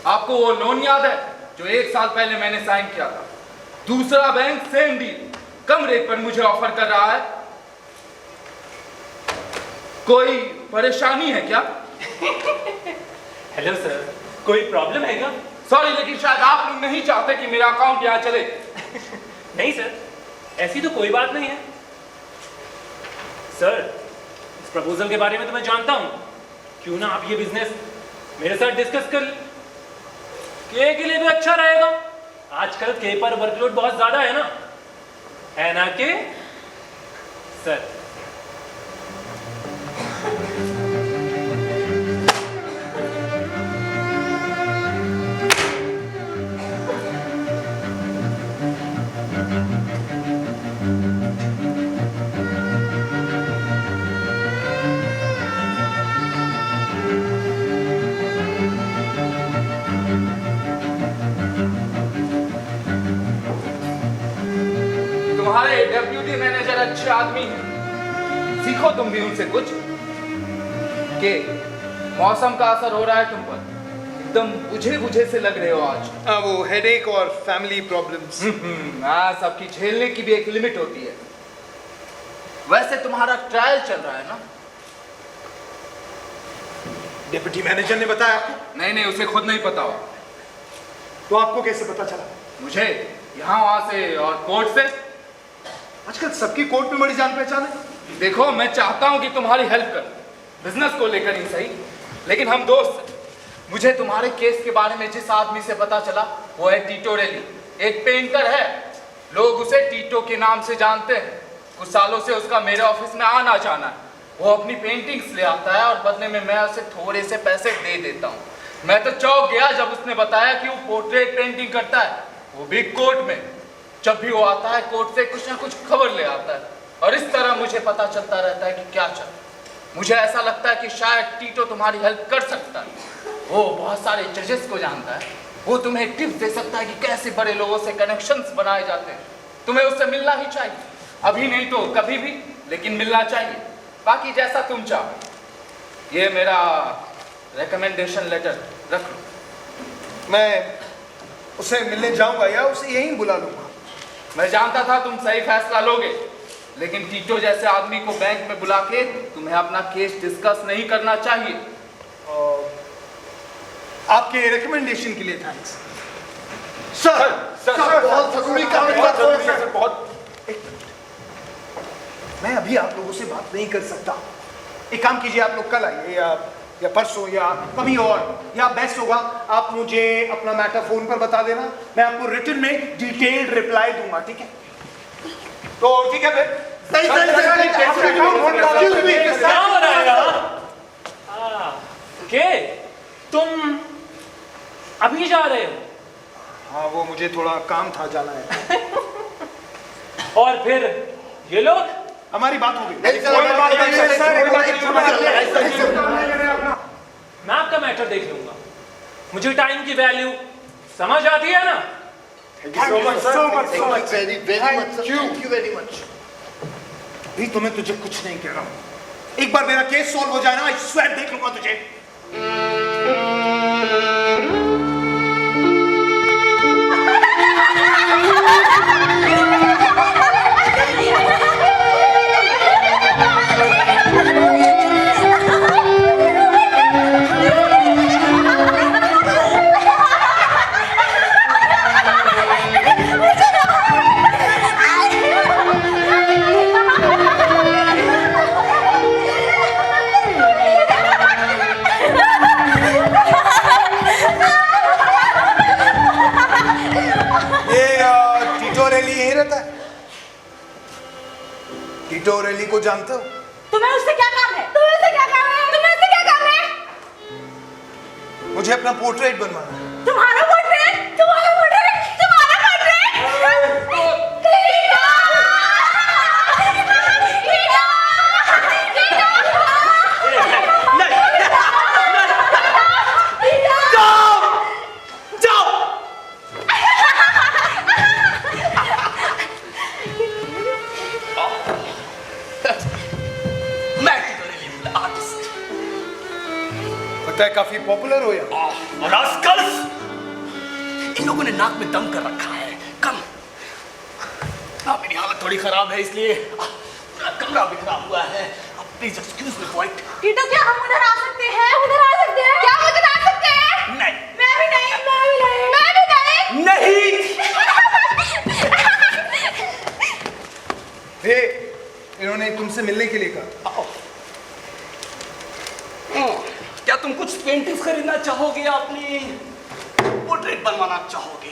आपको वो लोन याद है जो 1 साल पहले मैंने साइन किया था? दूसरा बैंक सेम डील, कम रेट पर मुझे ऑफर कर रहा है। कोई परेशानी है क्या? हेलो सर, कोई प्रॉब्लम है क्या? सॉरी, लेकिन शायद आप लोग नहीं चाहते कि मेरा अकाउंट यहाँ चले। नहीं सर, ऐसी तो कोई बात नहीं है। सर, इस प्रपोजल के बारे में तो मैं जानता हूं। क्यों ना आप ये बिजनेस मेरे साथ डिस्कस कर लें? के लिए भी अच्छा रहेगा। आजकल के पर वर्कलोड बहुत ज्यादा है ना के सर? तुम्हारे डेप्यूटी मैनेजर अच्छे आदमी हैं, सीखो तुम भी उनसे कुछ। के मौसम का असर हो रहा है तुम पर, एकदम बुझे से लग रहे हो आज। वो हेडेक और फैमिली प्रॉब्लम्स। हाँ, सबकी झेलने की भी एक लिमिट होती है। वैसे तुम्हारा ट्रायल चल रहा है ना? डिप्टी मैनेजर ने बताया आपको? नहीं, उसे खुद नहीं पता हो। तो आपको कैसे पता चला? मुझे यहाँ वहां से और कोर्ट से। आजकल सबकी कोर्ट में बड़ी जान पहचान है। देखो, मैं चाहता हूँ कि तुम्हारी हेल्प कर, बिजनेस को लेकर ही सही, लेकिन हम दोस्त हैं। मुझे तुम्हारे केस के बारे में जिस आदमी से पता चला वो है टीटो रेली। एक पेंटर है, लोग उसे टीटो के नाम से जानते हैं। कुछ सालों से उसका मेरे ऑफिस में आना जाना है। वो अपनी पेंटिंग्स ले आता है और बदले में मैं उसे थोड़े से पैसे दे देता हूँ। मैं तो चौंक गया जब उसने बताया कि वो पोर्ट्रेट पेंटिंग करता है, वो भी कोर्ट में। जब भी वो आता है कोर्ट से कुछ ना कुछ खबर ले आता है और इस तरह मुझे पता चलता रहता है कि क्या चल। मुझे ऐसा लगता है कि शायद टीटो तुम्हारी हेल्प कर सकता है। वो बहुत सारे जजेस को जानता है, वो तुम्हें टिप्स दे सकता है कि कैसे बड़े लोगों से कनेक्शंस बनाए जाते हैं। तुम्हें उससे मिलना ही चाहिए, अभी नहीं तो कभी भी, लेकिन मिलना चाहिए। बाकी जैसा तुम चाहो। ये मेरा रिकमेंडेशन लेटर रख लो। मैं उसे मिलने जाऊंगा या उसे यहीं बुला लूंगा? मैं जानता था तुम सही फैसला लोगे, लेकिन टीटो जैसे आदमी को बैंक में बुला के तुम्हें अपना केस डिस्कस नहीं करना चाहिए। आपके रिकमेंडेशन के लिए थैंक्स सर। बहुत जरूरी काम है, बहुत। मैं अभी आप लोगों से बात नहीं कर सकता। एक काम कीजिए, आप लोग कल आइए या परसों या कभी और, या बेस्ट होगा आप मुझे अपना मैटर फोन पर बता देना, मैं आपको रिटन में डिटेल्ड रिप्लाई दूंगा, ठीक है? तो ठीक है फिर। क्या हो रहा है यार? के तुम अभी जा रहे हो? हाँ, वो मुझे थोड़ा काम था, जाना है। और फिर ये लोग? हमारी बात हो गई। मैं आपका मैटर देख लूंगा, मुझे टाइम की वैल्यू समझ आती है ना? भी तो मैं तुझे कुछ नहीं कह रहा हूं, एक बार मेरा केस सॉल्व हो जाए ना, आई स्वेयर देख लूंगा तुझे। टीटो रेली को जानते हो? तुम्हें उससे क्या काम है? तुम्हें उससे क्या काम है? तुम्हें उससे क्या काम है? मुझे अपना पोर्ट्रेट बनवाना है। तुम्हारा पोर्ट्रेट? तुम्हारा पोर्ट्रेट? तुम्हारा पोर्ट्रेट? टीटो! काफी पॉपुलर हो यार। इन लोगों ने नाक में दम कर रखा है। कम मेरी हालत थोड़ी खराब है, इसलिए पूरा कमरा बिखरा हुआ है। Please excuse me for it. टीटो, क्या हम उधर आ सकते हैं? उधर आ सकते हैं? क्या हम उधर आ सकते हैं? नहीं। मैं भी नहीं, मैं भी नहीं, मैं भी नहीं। हे, इन्होंने तुमसे मिलने के लिए कहा। क्या तुम कुछ पेंटिंग्स खरीदना चाहोगे या अपनी पोर्ट्रेट बनवाना चाहोगे?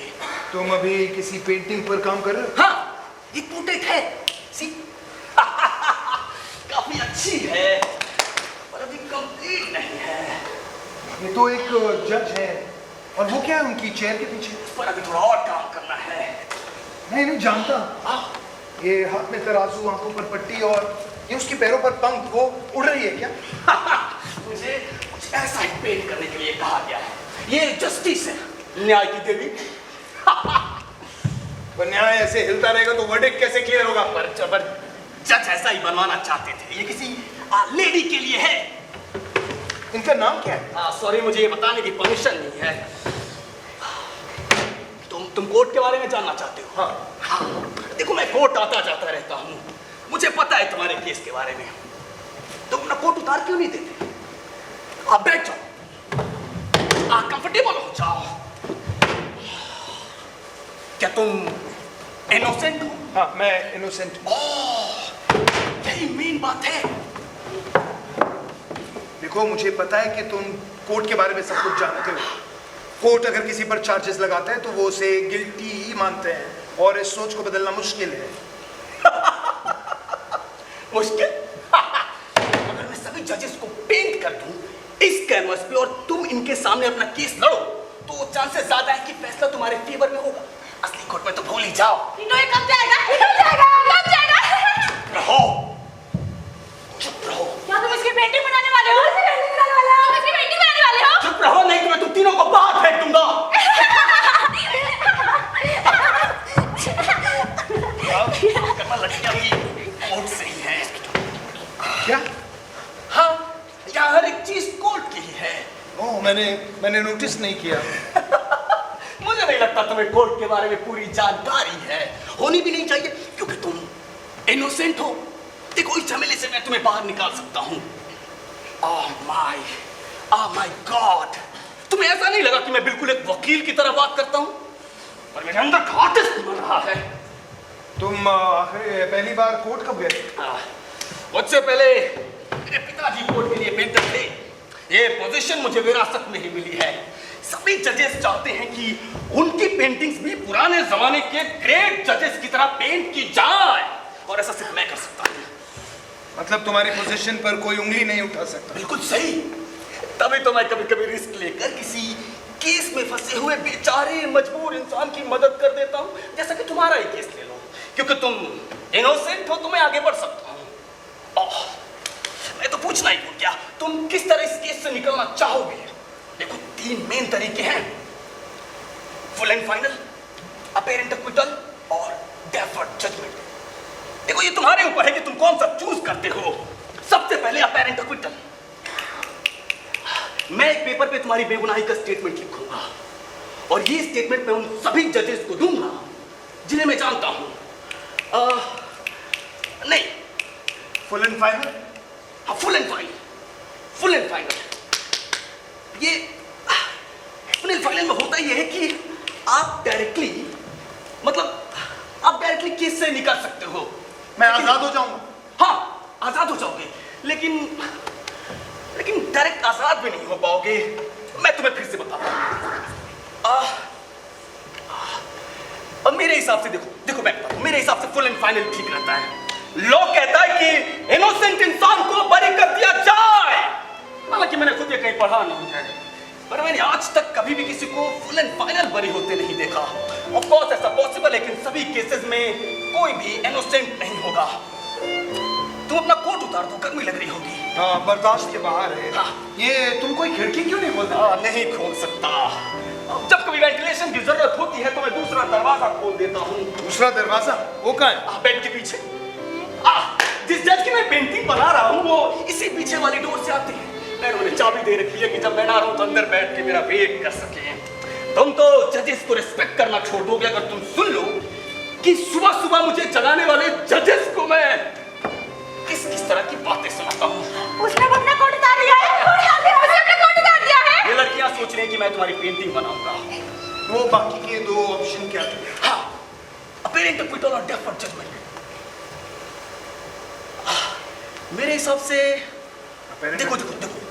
तुम अभी किसी पेंटिंग पर काम कर रहे हो? हाँ, एक पोर्ट्रेट है। सी काफी अच्छी है, पर अभी कंप्लीट नहीं है। ये तो एक जज है, और वो क्या है उनकी चेयर के पीछे? पर अभी थोड़ा और काम करना है। मैं नहीं जानता। ये हाथ में तराजू, आंखों पर पट्टी, और ये उसके पैरों पर पंख, वो उड़ रही है क्या? मुझे कुछ ऐसा ही पेंट करने के लिए कहा गया है। ये जस्टिस है, न्याय की देवी। पर न्याय ऐसे हिलता रहेगा तो वर्डिक्ट कैसे क्लियर होगा? पर जज ऐसा ही बनवाना चाहते थे। ये किसी लेडी के लिए है। इनका नाम क्या है? सॉरी, मुझे ये बताने की परमिशन नहीं है। तुम कोर्ट के बारे में जानना चाहते हो? हाँ। देखो, मैं कोर्ट आता जाता रहता हूँ, मुझे पता है तुम्हारे केस के बारे में। तुम अपना कोट उतार क्यों नहीं देते? आप बैठ जाओ, आप कंफर्टेबल हो जाओ। क्या तुम इनोसेंट हो? हाँ, मैं इनोसेंट हूँ। यही मेन बात है। देखो, मुझे पता है कि तुम कोर्ट के बारे में सब कुछ जानते हो। कोर्ट अगर किसी पर चार्जेस लगाता है तो वो उसे गिल्टी ही मानते हैं, और इस सोच को बदलना मुश्किल है। मुश्किल? अगर मैं सभी जजेस को पेंट कर दूं इस कैनवस पे और तुम इनके सामने अपना केस लड़ो, तो चांसेस ज्यादा है कि फैसला तुम्हारे फेवर में होगा। असली कोर्ट में तो भूल ही जाओ। टीटो ये कब जाएगा? कब जाएगा? कब जाएगा? रहो, चुप रहो। क्या तुम इसकी पेंटिंग बनाने वाले हो? पेंटिंग बनाने वाले हो? तुम इसकी पेंटिंग बनाने वाले हो? चुप रहो, नहीं तो मैं तुम तीनों को बाहर फेंक दूंगा। लड़कियां भी कोर्ट से ही है। क्या? हाँ, यहाँ हर एक चीज कोर्ट की ही है। ओह, मैंने नोटिस नहीं किया। मुझे नहीं लगता तुम्हें कोर्ट के बारे में पूरी जानकारी है, होनी भी नहीं चाहिए, क्योंकि तुम इनोसेंट हो। देखो, इस झमेले से मैं तुम्हें बाहर निकाल सकता हूँ। ओह माय गॉड, तुम्हें ऐसा नहीं लगा कि मैं बिल्कुल एक वकील की तरह बात करता हूँ? पर मेरे अंदर आर्टिस्ट बन रहा है। तुम आखिर पहली बार कोर्ट कब गए? मुझसे पहले मेरे पिताजी कोर्ट के लिए पेंटर थे। ये पोजीशन मुझे विरासत में ही मिली है। सभी जजेस चाहते हैं कि उनकी पेंटिंग्स भी पुराने जमाने के ग्रेट जजेस की तरह पेंट की जाए, और ऐसा सिर्फ मैं कर सकता हूँ। मतलब तुम्हारी पोजीशन पर कोई उंगली नहीं उठा सकता? बिल्कुल सही। तभी तो मैं कभी कभी रिस्क लेकर किसी केस में फंसे हुए बेचारे मजबूर इंसान की मदद कर देता हूँ, जैसा कि तुम्हारा ही केस ले लो। क्योंकि तुम इनोसेंट हो तो मैं आगे बढ़ सकता हूँ। मैं तो पूछना ही भूल गया, तुम किस तरह इस केस से निकलना चाहोगे? देखो, 3 मेन तरीके हैं: full and final, apparent acquittal और डेफर्ड जजमेंट। देखो, ये तुम्हारे ऊपर है कि तुम कौन सा चूज करते हो। सबसे पहले अपेरेंट एक्विटल। मैं एक पेपर पे तुम्हारी बेगुनाही का स्टेटमेंट लिखूंगा, और ये स्टेटमेंट मैं उन सभी जजेस को दूंगा जिन्हें मैं जानता हूं। नहीं, फुल एंड फाइनल? हाँ, full and final. Full and final ये फुल एंड फाइनल में होता यह है कि आप डायरेक्टली केस से निकल सकते हो। मैं आजाद हो जाऊंगा? हाँ, आजाद हो जाओगे, लेकिन डायरेक्ट आजाद भी नहीं हो पाओगे। मैं तुम्हें फिर से बताता हूं। अब मेरे हिसाब से देखो मैं बताता हूं, मेरे हिसाब से फुल एंड फाइनल ठीक रहता है। लॉ कहता है कि इनोसेंट इंसान को बरी कर दिया जाए। हालांकि मैंने खुद ये कहीं पढ़ा नहीं है, पर मैंने आज तक कभी भी किसी को फुल एंड फाइनल बरी होते नहीं देखा। ऑफ कोर्स ऐसा पॉसिबल है, लेकिन सभी केसेस में कोई भी इनोसेंट नहीं होगा। तुम अपना कोट उतार दो, गर्मी लग रही होगी। हाँ, बर्दाश्त के बाहर है। हाँ। ये तुम कोई खिड़की क्यों नहीं खोलते? नहीं खोल सकता। जब कभी वेंटिलेशन की जरूरत होती है तो मैं दूसरा दरवाजा खोल देता हूँ। दूसरा दरवाजा? वो कहाँ है? बेड के पीछे। जिस जज की मैं पेंटिंग बना रहा हूँ वो इसी पीछे वाली डोर से आते हैं। मैंने उन्हें चाबी दे रखी है कि जब मैं ना रहूं तो अंदर बैठ के मेरा वेट कर सके। तुम तो जजेस को रिस्पेक्ट करना छोड़ दोगे अगर तुम सुन लो कि सुबह सुबह मुझे जगाने वाले जजेस को मैं किस तरह की बातें सुनाता हूँ। उसने अपना कोट उतार दिया है। उसने अपना कोट उतार दिया है। ये लड़कियां सोच रही हैं कि मैं तुम्हारी पेंटिंग बनाऊंगा। वो बाकी के 2 ऑप्शन क्या थे? हाँ, अपेरेंट एक्विटल और डेफर्ड जजमेंट। मेरे हिसाब से देखो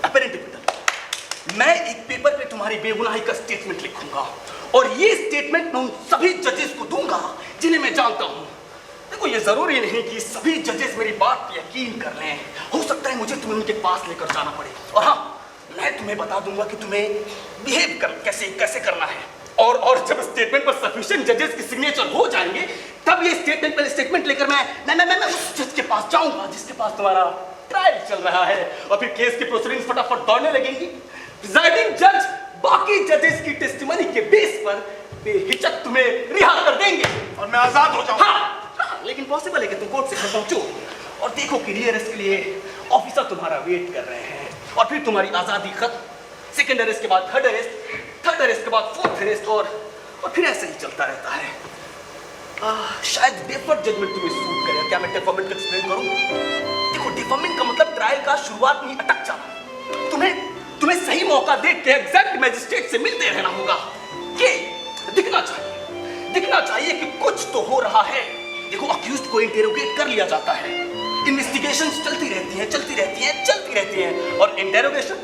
अपेरेंट एक्विटल। मैं एक पेपर पे तुम्हारी बेगुनाही का स्टेटमेंट लिखूंगा, और ये स्टेटमेंट मैं उन सभी जजेस को दूंगा जिन्हें मैं जानता हूं। देखो, ये जरूरी नहीं कि सभी जजेस मेरी बात पे यकीन कर लें। हो सकता है मुझे तुम्हें उनके पास लेकर जाना पड़े, और हाँ, मैं तुम्हें बता दूंगा कि तुम्हें बिहेव कैसे करना है। और जब स्टेटमेंट पर सफिशिएंट जजेस की सिग्नेचर हो जाएंगे, तब ये स्टेटमेंट लेकर मैं उस जज के पास जाऊंगा जिसके पास तुम्हारा ट्रायल चल रहा है, और फिर केस की प्रोसीडिंग्स फटाफट दौड़ने लगेंगी। प्रिजाइडिंग जज बाकी जजेस की टेस्टिमनी के बेस पर बेहिचक तुम्हें रिहा कर देंगे और मैं आजाद हो जाऊंगा। हाँ, लेकिन पॉसिबल है कि तुम कोर्ट से घर पहुंचो और देखो कि रीअरेस्ट के लिए ऑफिसर तुम्हारा वेट कर रहे हैं, और फिर तुम्हारी आजादी खत्म। सेकंड अरेस्ट के बाद थर्ड अरेस्ट के बाद फोर्थ अरेस्ट, और फिर ऐसे ही चलता रहता है। शायद डेफर्ड जजमेंट तुम्हें सूट करे। क्या मैं डेफरमेंट का एक्सप्लेन करूं? देखो, डेफरमेंट का मतलब ट्रायल का शुरुआत में ही अटक जाना। तुम्हें सही मौका देख के एग्जैक्ट मैजिस्ट्रेट से मिलते रहना होगा। ये दिखना चाहिए कि कुछ तो हो रहा है। देखो, अक्यूज्ड को इंटेरोगेट कर लिया जाता है, इन्वेस्टिगेशंस चलती रहती हैं, और इंटेरोगेशन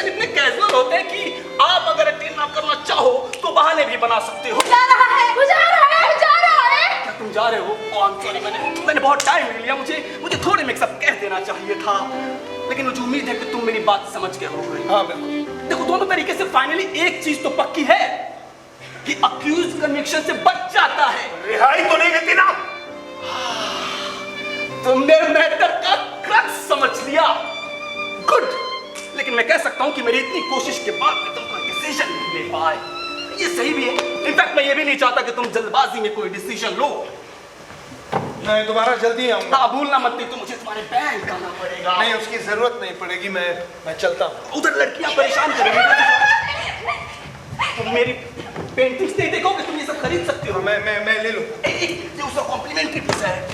इतने कैजुअल होते हैं कि आप अगर अटेंड ना करना चाहो तो बहाने भी बना सकते हो। जा रहा है। क्या तुम जा रहे हो? सॉरी, मैंने बहुत टाइम ले लिया। मुझे थोड़े में सब कह देना चाहिए था, लेकिन मुझे उम्मीद है कि तुम मेरी बात समझ गए होगे। हाँ, बिल्कुल। देखो, दोनों तरीके से फाइनली एक चीज तो पक्की है, कि अक्यूज कन्विक्शन से बच जाता है। रिहाई तो नहीं मिलती ना। तुमने मैटर का क्रक्स समझ लिया। गुड। लेकिन मैं कह सकता हूं कि मेरी इतनी कोशिश के बाद भी तुम कोई डिसीजन नहीं ले पाए। ये सही भी है। इनफैक्ट मैं ये भी नहीं चाहता कि तुम जल्दबाजी में कोई डिसीजन लो। मैं दोबारा जल्दी आऊंगा। हाँ, भूलना मत नहीं तो मुझे तुम्हारे बैंक आना पड़ेगा। नहीं, उसकी जरूरत नहीं पड़ेगी। मैं चलता हूँ। उधर लड़कियां परेशान करेंगी। तुम मेरी पेंटिंग्स नहीं देखोगे, तुम ये सब खरीद सकते हो। मैं ले लूँ। ये उसका कॉम्प्लीमेंट्री पीस है।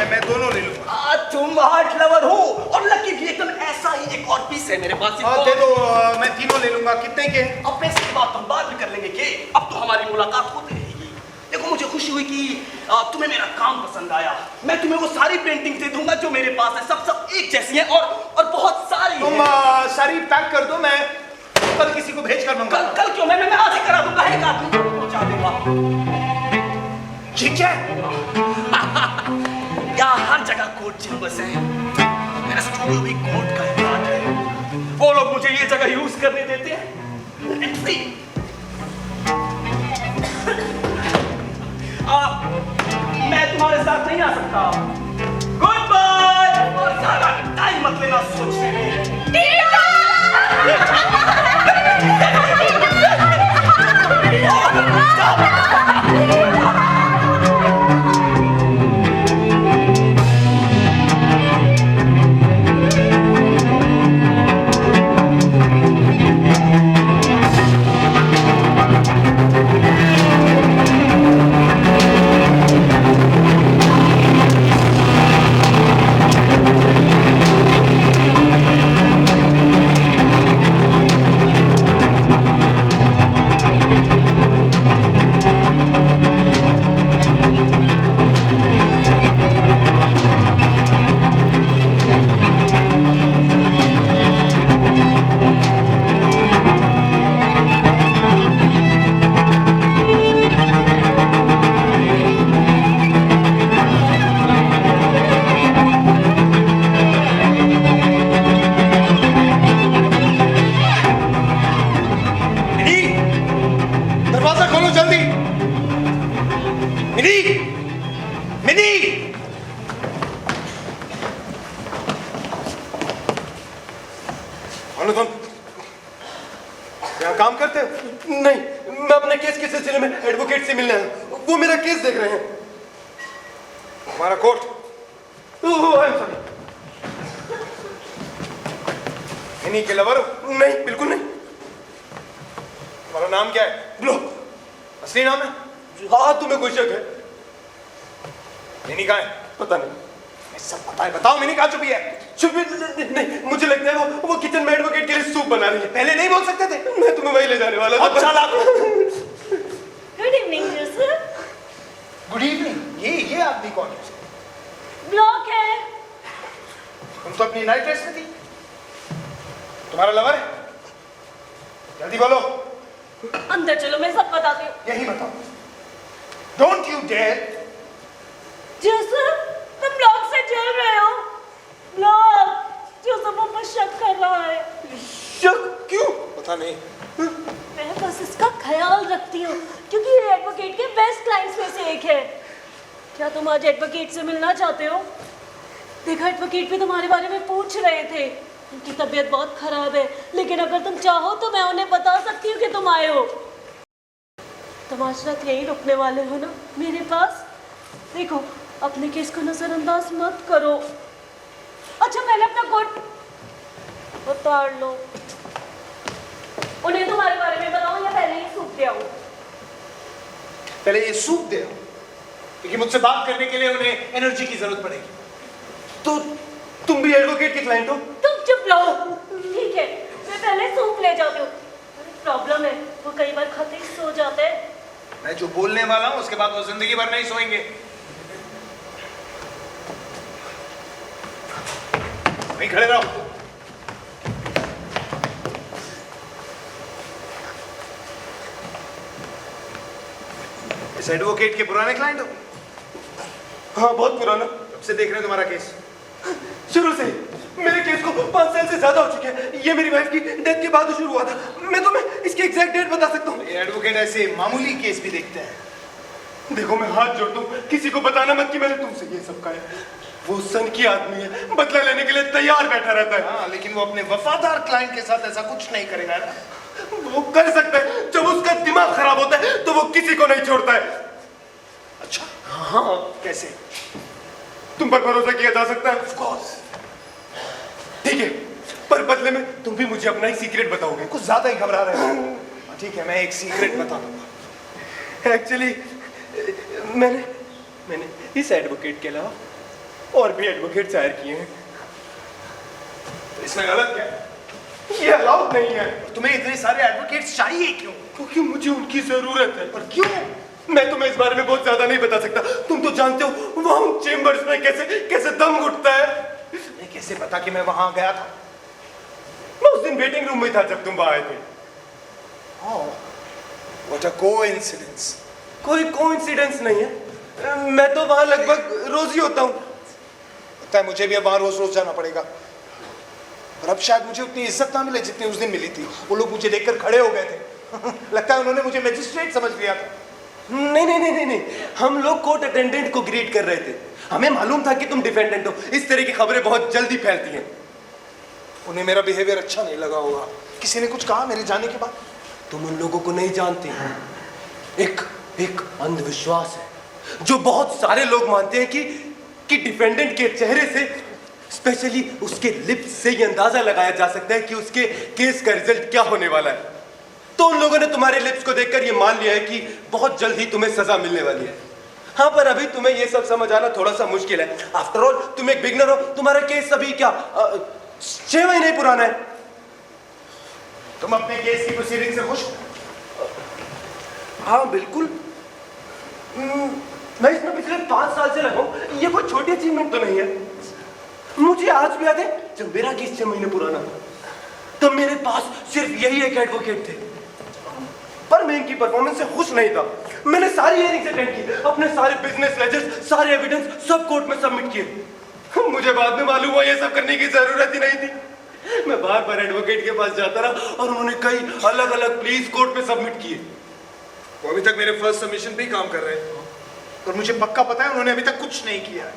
मैं दोनों ले लूँगा। तुम आर्ट लवर हो और लकी भी एकदम ऐसा ही एक और पीस है मेरे पास। दे दो, मैं तीनों ले लूँगा। कितने के? अब पैसे की बात हम बाद में कर लेंगे के अब तो हमारी मुलाकात होती रहेगी। देखो, मुझे खुशी हुई कि तुम्हें मेरा काम पसंद आया। मैं तुम्हें वो सारी पेंटिंग दे दूंगा जो मेरे पास है। सब एक जैसी हैं और बहुत सारी तुम सारी पैक कर दो। मैं कल किसी को भेज कर मंगा। कल क्यों? मैं आज ही करा दूंगा। एक आदमी को पहुंचा दूंगा। ठीक है। यहाँ हर जगह कोर्ट चेंबर्स हैं। मेरा स्टूडियो भी कोर्ट का ही पार्ट है। वो लोग मुझे ये जगह यूज करने देते हैं। मैं तुम्हारे साथ नहीं आ सकता। Goodbye. और ज्यादा टाइम मत लेना सोचने में। यहाँ काम करते हो? नहीं, मैं अपने केस के सिलसिले में एडवोकेट से मिलने आया। वो मेरा केस देख रहे हैं। हमारा कोर्ट। इन्हीं के लवर हो? नहीं, बिल्कुल नहीं। तुम्हारा नाम क्या है? ब्लो। असली नाम है? हाँ, तुम्हें कोई शक है? मिनी कहाँ है? पता नहीं। सब पता है। बताओ मिनी कहाँ छुपी है? छुपी नहीं, मुझे लगता है वो किचन में एडवोकेट के लिए सूप बना रही है। पहले नहीं बोल सकते थे? मैं तुम्हें वही ले जाने वाला था। अच्छा good evening Joseph. Good evening. ये आदमी कौन है? ब्लॉक है। तुम तो अपनी नाइट ड्रेस में थी। तुम्हारा लवर है? जल्दी बोलो। अंदर चलो, मैं सब बताती हूँ। यही बताओ। Don't you dare. जोसेफ, तुम ब्लॉक से चल रहे हो। ब्लॉक जोसेफ हम पर शक कर रहा है। शक क्यों? पता नहीं। मैं बस इसका ख्याल रखती हूँ क्योंकि ये एडवोकेट के बेस्ट क्लाइंट्स में से एक है। क्या तुम आज एडवोकेट से मिलना चाहते हो? देखा, एडवोकेट भी तुम्हारे बारे में पूछ रहे थे। उनकी तबीयत बहुत खराब है, लेकिन अगर तुम चाहो तो मैं उन्हें बता सकती हूँ कि तुम आए हो। तुम आज रात यहीं रुकने वाले हो ना मेरे पास? देखो, अपने केस को नजरअंदाज मत करो। अच्छा, पहले अपना कोट उतार लो। उन्हें तुम्हारे बारे में बताओ या पहले ही सूप दे आऊं? पहले ये सूप दे आओ, क्योंकि मुझसे बात करने के लिए उन्हें एनर्जी की जरूरत पड़ेगी। तो तुम भी एडवोकेट के क्लाइंट हो? तुम चुप रहो। ठीक है, मैं पहले सूप ले जाती हूँ। प्रॉब्लम है, वो कई बार खाते ही सो जाते हैं। मैं जो बोलने वाला हूँ उसके बाद वो जिंदगी भर नहीं सोएंगे। वहीं खड़े रहो। इस एडवोकेट के पुराने क्लाइंट हो? हाँ, बहुत पुराना। कब से देख रहे हैं तुम्हारा केस? शुरू से। मेरे केस को 5 साल से ज्यादा हो चुके हैं। ये मेरी वाइफ की डेथ के बाद शुरू हुआ था। मैं तुम्हें इसकी एग्जैक्ट डेट बता सकता हूँ। एडवोकेट ऐसे मामूली केस भी देखते हैं। देखो मैं हाथ जोड़ता हूँ, किसी को बताना मत कि मैंने तुमसे ये सब कहा है। वो सन की आदमी है, बदला लेने के लिए तैयार बैठा रहता है। हाँ, लेकिन वो अपने वफादार क्लाइंट के साथ ऐसा कुछ नहीं करेगा ना। वो कर सकता है, जब उसका दिमाग खराब होता है तो वो किसी को नहीं छोड़ता है। अच्छा, हाँ, कैसे? तुम पर भरोसा किया जा सकता है? Of course. ठीक है, पर बदले में तुम भी मुझे अपना ही सीक्रेट बताओगे। कुछ ज्यादा ही घबरा रहे हो। ठीक है, मैं एक सीक्रेट बता दूंगा। एक्चुअली मैंने इस एडवोकेट के अलावा और भी एडवोकेट हायर किए हैं। तो इसमें गलत क्या है? ये अलाउड नहीं है। तुम्हें इतने सारे एडवोकेट्स चाहिए क्यों? क्योंकि मुझे उनकी जरूरत है। और क्यों? मैं तुम्हें इस बारे में बहुत ज्यादा नहीं बता सकता। तुम तो जानते हो वहां उन चेम्बर्स में कैसे दम घुटता है। तुम्हें कैसे पता कि मैं वहां गया था? मैं उस दिन वेटिंग रूम में था जब तुम वहां आए थे। What a coincidence. कोई कोइंसिडेंस नहीं है, मैं तो वहां लगभग रोज ही होता हूँ। लगता है मुझे भी अब वहां रोज रोज जाना पड़ेगा। और अब शायद मुझे उतनी इज्जत ना मिले जितनी उस दिन मिली थी। वो लोग मुझे देखकर खड़े हो गए थे। लगता है उन्होंने मुझे मैजिस्ट्रेट समझ लिया था। नहीं, हम लोग कोर्ट अटेंडेंट को ग्रीट कर रहे थे। हमें मालूम था कि तुम डिफेंडेंट हो। इस तरह की खबरें बहुत जल्दी फैलती हैं। उन्हें मेरा बिहेवियर अच्छा नहीं लगा होगा। किसी ने कुछ कहा मेरे जाने के बाद? तुम उन लोगों को नहीं जानते। एक अंधविश्वास है जो बहुत सारे लोग मानते हैं कि डिफेंडेंट के चेहरे से, स्पेशली उसके लिप्स से ये अंदाजा लगाया जा सकता है कि उसके केस का रिजल्ट क्या होने वाला है। तो उन लोगों ने तुम्हारे लिप्स को देखकर ये मान लिया है कि बहुत जल्द ही तुम्हें सजा मिलने वाली है। हाँ, पर अभी तुम्हें ये सब समझ आना थोड़ा सा मुश्किल है। आफ्टर ऑल तुम एक बिगनर हो। तुम्हारा केस अभी क्या 6 महीने पुराना है। तुम अपने केस की प्रोसीडिंग से खुश हो? हाँ, बिल्कुल। मैं इसमें पिछले 5 साल से लगा हूं। ये कोई छोटी अचीवमेंट तो नहीं है। मुझे आज भी याद है जब मेरा केस 6 महीने पुराना था, तब मेरे पास सिर्फ यही एक एडवोकेट थे। पर मैं इनकी परफॉर्मेंस से खुश नहीं था। मैंने सारी हियरिंग्स अटेंड की, अपने सारे बिजनेस लेजर्स, सारे एविडेंस सब कोर्ट में सबमिट किए। मुझे बाद में मालूम हुआ ये सब करने की जरूरत ही नहीं थी। मैं बार बार एडवोकेट के पास जाता रहा और उन्होंने कई अलग अलग प्लीज कोर्ट में सबमिट किए। वो अभी तक मेरे फर्स्ट सबमिशन पे ही काम कर रहे हैं। और मुझे पक्का पता है उन्होंने अभी तक कुछ नहीं किया है।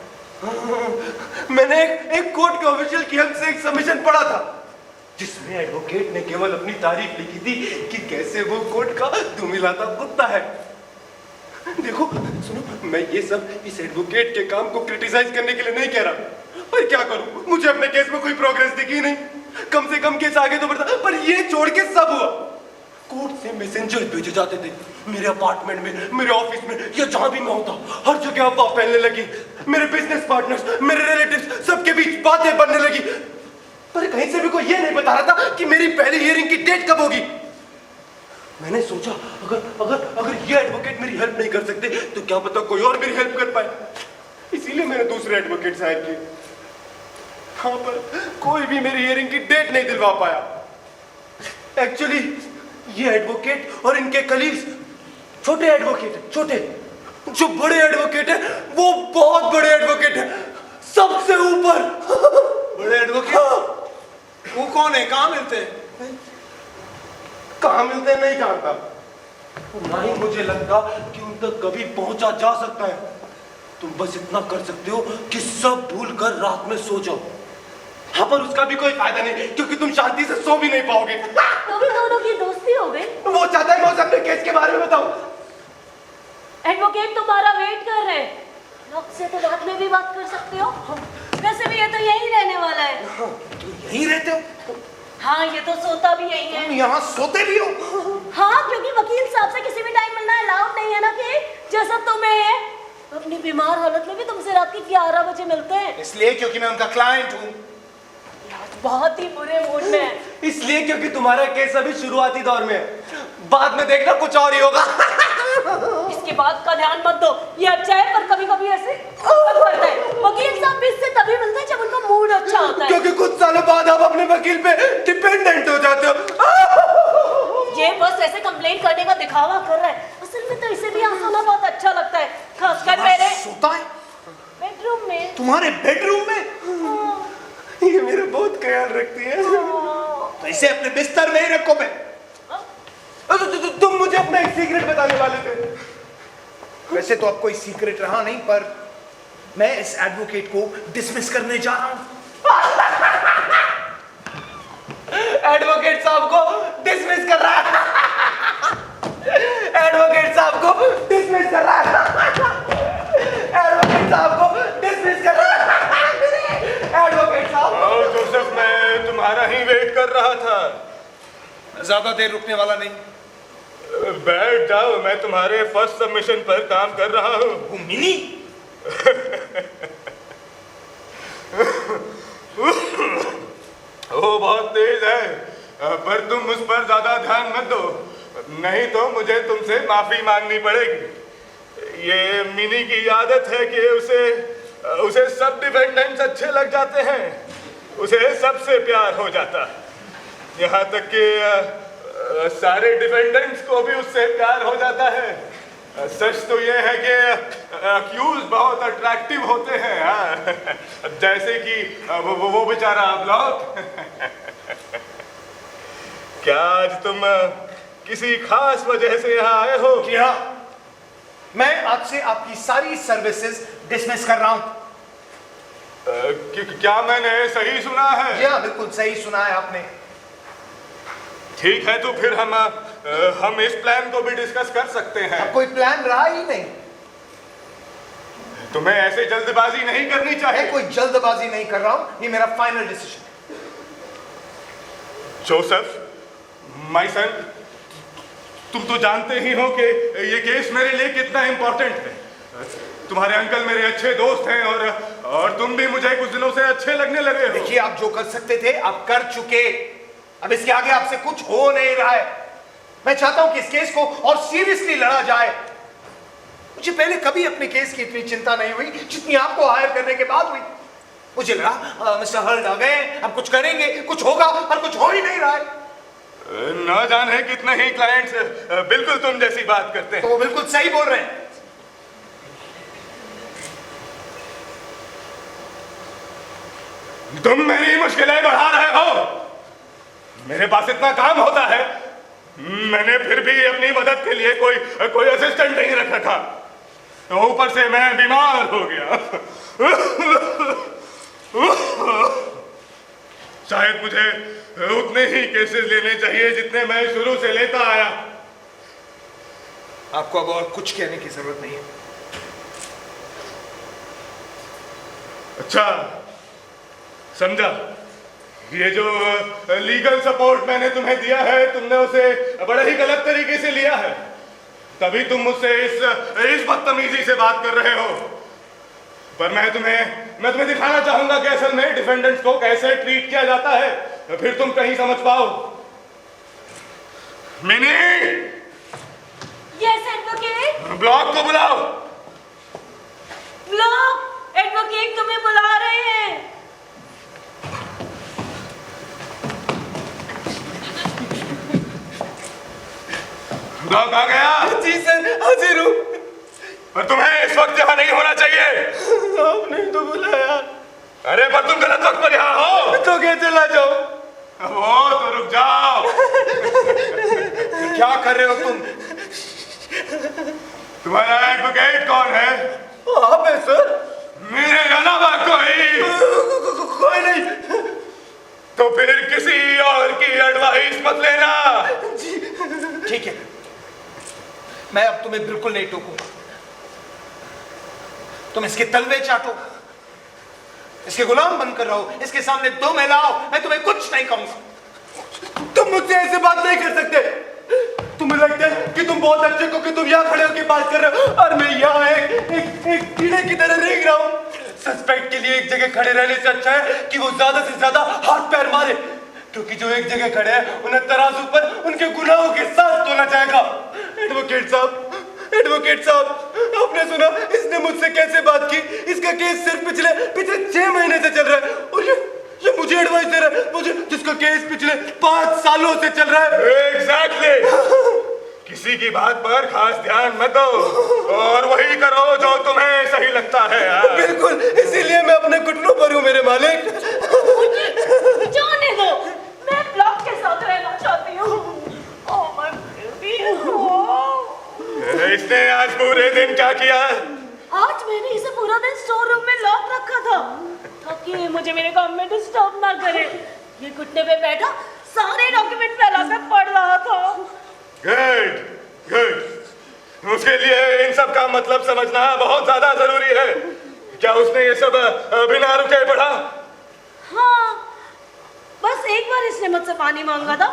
मैंने एक कोर्ट के ऑफिशियल की हेल्प से एक सबमिशन पढ़ा था जिसमें एडवोकेट ने केवल अपनी तारीफ लिखी थी कि कैसे वो कोर्ट का दुमिलाता कुत्ता है। देखो सुनो, मैं ये सब इस एडवोकेट के काम को क्रिटिसाइज करने के लिए नहीं कह रहा, पर क्या करूं, मुझे अपने केस में कोई प्रोग्रेस दिखी नहीं। कम से कम केस आगे तो बढ़ता, पर ये छोड़ के सब हुआ। कोर्ट से मैसेंजर भेजे जाते थे मेरे अपार्टमेंट में, मेरे ऑफिस में, या जहां भी मैं होता, हर जगह अफवाह फैलने लगी। मेरे बिजनेस पार्टनर्स, मेरे रिलेटिव्स, सबके बीच बातें बनने लगी। पर कहीं से भी कोई ये नहीं बता रहा था कि मेरी पहली हियरिंग की डेट कब होगी। मैंने सोचा अगर ये एडवोकेट मेरी हेल्प नहीं कर सकते तो क्या पता कोई और मेरी हेल्प कर पाए। इसीलिए मैंने दूसरे एडवोकेट हायर किए। हाँ, पर कोई भी मेरी हियरिंग की डेट नहीं दिलवा पाया। एक्चुअली ये एडवोकेट और इनके कलीग्स छोटे एडवोकेट हैं, छोटे। जो बड़े एडवोकेट हैं वो बहुत बड़े एडवोकेट हैं, सबसे ऊपर। बड़े एडवोकेट? वो कौन है? कहाँ मिलते हैं? कहाँ मिलते हैं नहीं जानता, ना ही मुझे लगता कि उन तक कभी पहुंचा जा सकता है। तुम बस इतना कर सकते हो कि सब भूल कर रात में सो जाओ। हाँ, पर उसका भी कोई फायदा नहीं क्योंकि तुम शांति से सो भी नहीं पाओगे। तुम दोनों की दोस्ती हो गई? वो चाहता है मैं उसे अपने केस के बारे में बताऊं। एडवोकेट तुम्हारा वेट कर रहे हैं। लोग से तो बाद में भी बात कर सकते हो। वैसे भी ये तो यहीं रहने वाला है। हाँ, तो यहीं रहते हो? हाँ, ये तो सोता भी यहीं है। यहाँ सोते भी हो? हाँ, क्योंकि वकील साहब से किसी भी टाइम मिलना अलाउड नहीं है ना, कि जैसा तुम्हें है अपनी बीमार हालत में भी तुमसे रात के 11 बजे मिलते हैं। इसलिए क्योंकि मैं उनका क्लाइंट हूँ। बहुत ही बुरे मूड में है। इसलिए क्योंकि तुम्हारा केस अभी शुरुआती दौर में है, बाद में देखना कुछ और ही होगा। इसके बाद का ध्यान मत दो, ये अच्छा है पर कभी कभी ऐसे करता है। वकील साहब भी इससे तभी मिलते हैं जब उनका मूड अच्छा होता है। क्योंकि कुछ सालों बाद आप अपने वकील पे डिपेंडेंट हो जाते हो। ये बस ऐसे कंप्लेंट करने का दिखावा कर रहा है। असल में तो इसे भी यहाँ सोना बहुत अच्छा लगता है, खासकर मेरे सोता है बेडरूम में। तुम्हारे बेडरूम में? ये मेरा बहुत ख्याल रखती है। तो इसे अपने बिस्तर में ही रखो। मैं तुम मुझे अपना एक सीक्रेट बताने वाले थे। वैसे तो अब कोई सीक्रेट रहा नहीं, पर मैं इस एडवोकेट को डिसमिस करने जा रहा हूं। एडवोकेट साहब को डिसमिस कर रहा है। एडवोकेट साहब को डिसमिस कर रहा है। एडवोकेट साहब को डिसमिस कर रहा है। एडवोकेट साहब। जोसेफ, मैं तुम्हारा ही वेट कर रहा था। ज्यादा देर रुकने वाला नहीं। बैठ जाओ, मैं तुम्हारे फर्स्ट सबमिशन पर काम कर रहा हूँ। मिनी वो बहुत तेज है, पर तुम उस पर ज्यादा ध्यान मत दो, नहीं तो मुझे तुमसे माफी मांगनी पड़ेगी। ये मिनी की आदत है कि उसे सब डिफेंडेंट्स अच्छे लग जाते हैं, उसे सबसे प्यार हो जाता है, यहाँ तक कि सारे डिफेंडेंट्स को भी उससे प्यार हो जाता है। सच तो ये है कि अक्यूज बहुत अट्रैक्टिव होते हैं, जैसे कि वो बेचारा ब्लॉक। क्या आज तुम किसी खास वजह से यहाँ आए हो? जी हाँ, मैं आज से आपकी सारी सर्विसेज डिसमिस कर रहा हूँ। क्या मैंने सही सुना है? जी हाँ, बिल्कुल सही सुना है आपने। ठीक है, तो फिर हम इस प्लान को भी डिस्कस कर सकते हैं। अब कोई प्लान रहा ही नहीं। तुम्हें ऐसे जल्दबाजी नहीं करनी चाहिए। कोई जल्दबाजी नहीं कर रहा हूं, ये मेरा फाइनल डिसीजन है। जोसेफ, माय सन, तुम तो जानते ही हो कि ये केस मेरे लिए कितना इंपॉर्टेंट है। तुम्हारे अंकल मेरे अच्छे दोस्त हैं और तुम भी मुझे कुछ दिनों से अच्छे लगने लगे हो। देखिए, आप जो कर सकते थे आप कर चुके। अब इसके आगे आपसे कुछ हो नहीं रहा है। मैं चाहता हूं कि इस केस को और सीरियसली लड़ा जाए। मुझे पहले कभी अपने केस की इतनी चिंता नहीं हुई जितनी आपको हायर करने के बाद हुई। मुझे लगा मिस्टर हल्ड आ गए, अब कुछ करेंगे, कुछ होगा, पर कुछ हो ही नहीं रहा है। न जाने कितने ही क्लाइंट्स बिल्कुल तुम जैसी बात करते हैं। तो वो बिल्कुल सही बोल रहे हैं। तुम मेरी मुश्किलें बढ़ा रहे हो। मेरे पास इतना काम होता है, मैंने फिर भी अपनी मदद के लिए कोई असिस्टेंट नहीं रखा था। तो ऊपर से मैं बीमार हो गया। शायद मुझे उतने ही केसेस लेने चाहिए जितने मैं शुरू से लेता आया। आपको अब और कुछ कहने की जरूरत नहीं है। अच्छा, समझा। ये जो लीगल सपोर्ट मैंने तुम्हें दिया है, तुमने उसे बड़े ही गलत तरीके से लिया है, तभी तुम मुझसे इस बदतमीजी से बात कर रहे हो। पर मैं तुम्हें दिखाना चाहूंगा कि असल में डिफेंडेंट्स को कैसे ट्रीट किया जाता है, फिर तुम कहीं समझ पाओ। Mini, yes advocate. ब्लॉक को बुलाओ। ब्लॉक, एडवोकेट तुम्हें बुला रहे हैं। ब्लॉक आ गया? जी सर, हाजिर हूँ। पर तुम्हें इस वक्त यहाँ नहीं होना चाहिए। आपने तो बुलाया। अरे पर तुम गलत वक्त पर यहाँ हो। तो क्या चला जाओ? वो तो रुक जाओ। क्या कर रहे हो तुम? तुम्हारा एडवोकेट कौन है? आप है सर। मेरे अलावा कोई नहीं। तो फिर किसी और की एडवाइस मत लेना। ठीक है, मैं अब तुम्हें बिल्कुल नहीं टोकूंगा। तुम इसके तलवे चाटो, इसके गुलाम बनकर रहो, इसके सामने दो मिलाओ, मैं तुम्हें कुछ नहीं कहूंगा। तुम मुझसे ऐसे बात नहीं कर सकते। तुम्हें लगता है कि तुम बहुत अच्छे हो कि तुम यहाँ खड़े होकर बात कर रहे हो और मैं यहाँ एक कीड़े की तरह रेंग रहा हूँ। सस्पेक्ट के लिए एक जगह खड़े रहने से अच्छा है कि वो ज्यादा से ज्यादा हाथ पैर मारे, क्योंकि जो एक जगह खड़े हैं उन्हें तराजू पर उनके गुनाहों के साथ तोला जाएगा। एडवोकेट साहब, आपने सुना इसने मुझसे कैसे बात की? इसका केस सिर्फ पिछले 6 महीने से चल रहा है और ये मुझे एडवाइस दे रहा है, मुझे जिसका केस पिछले 5 सालों से चल रहा है। एग्जैक्टली। किसी की बात पर खास ध्यान मत दो और वही करो जो तुम्हें सही लगता है। बिल्कुल, इसीलिए मैं अपने घुटनों पर हूँ मेरे मालिक। दिन क्या किया? आज मैंने इसे पूरा दिन स्टोर रूम में लॉक रखा था ताकि मुझे मेरे काम में डिस्टर्ब ना करे। ये घुटने पे बैठा सारे डॉक्यूमेंट फैला कर पढ़ रहा था। Good good. उसके लिए इन सब का मतलब समझना बहुत ज्यादा जरूरी है। क्या उसने ये सब बिना रुके पढ़ा? हाँ, बस एक बार इसने मुझसे पानी मांगा था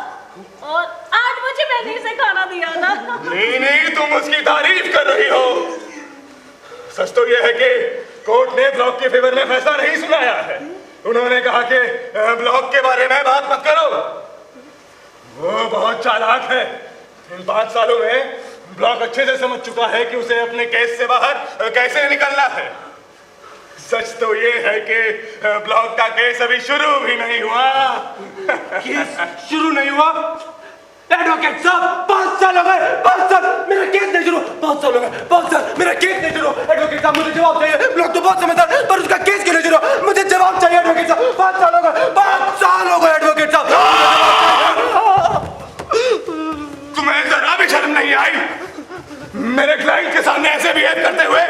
और 8 बजे मैंने इसे खाना दिया था। नहीं, तुम उसकी तारीफ कर रही हो। सच तो यह है कि कोर्ट ने ब्लॉक के फेवर में फैसला नहीं सुनाया है। उन्होंने कहा कि ब्लॉक के बारे में बात मत करो। वो बहुत चालाक है। इन 5 सालों में ब्लॉक अच्छे से समझ चुका है कि उसे अपने केस से बाहर कैसे निकलना है। सच तो ये है कि ब्लॉक का केस अभी शुरू भी नहीं हुआ। केस शुरू नहीं हुआ? एडवोकेट साहब, 5 साल हो गए, 5 साल मेरा केस नहीं शुरू। 5 साल हो गए, 5 साल मेरा केस नहीं शुरू। एडवोकेट साहब, मुझे जवाब चाहिए। ब्लॉक तो बहुत समझदार है, पर उसका केस क्यों नहीं शुरू? मुझे जवाब चाहिए एडवोकेट साहब। 5 साल हो गए, 5 साल हो गए एडवोकेट साहब। तुम्हें जरा भी शर्म नहीं आई मेरे क्लाइंट के सामने ऐसे बिहेव करते हुए?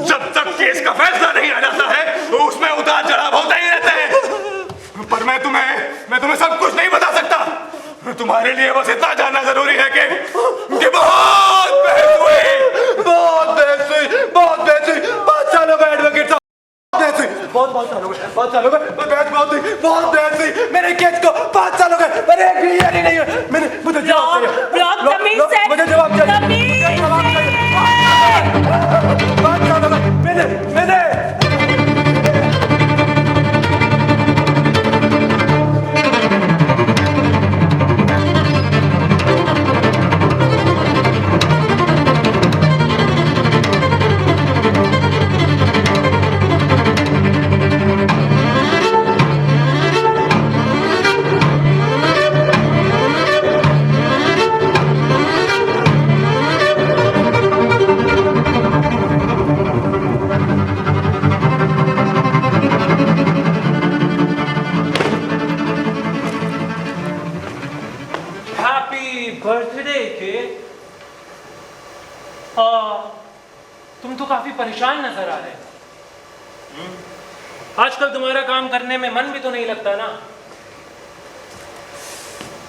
जब तक केस का फैसला नहीं आ जाता है तो उसमें उतार चढ़ाव होते ही रहते हैं। पर मैं तुम्हें सब कुछ नहीं बता सकता। तुम्हारे लिए बस इतना जानना जरूरी है कि बहुत बहस हुई, बहुत बहस हुई, बहुत बहस हुई। 5 साल हो गए एडवोकेट साहब, बहस हुई, बहुत साल हो गए, 5 साल हो गए, बहस बहुत हुई, बहुत बहस हुई। मेरे केस को 5 साल हो गए, पर एक भी हियरिंग नहीं है। मुझे जवाब चाहिए। मुझे जवाब चाहिए। 5 साल हो गए, मैंने बर्थडे के तुम तो काफी परेशान नजर आ रहे हो। आजकल तुम्हारा काम करने में मन भी तो नहीं लगता ना।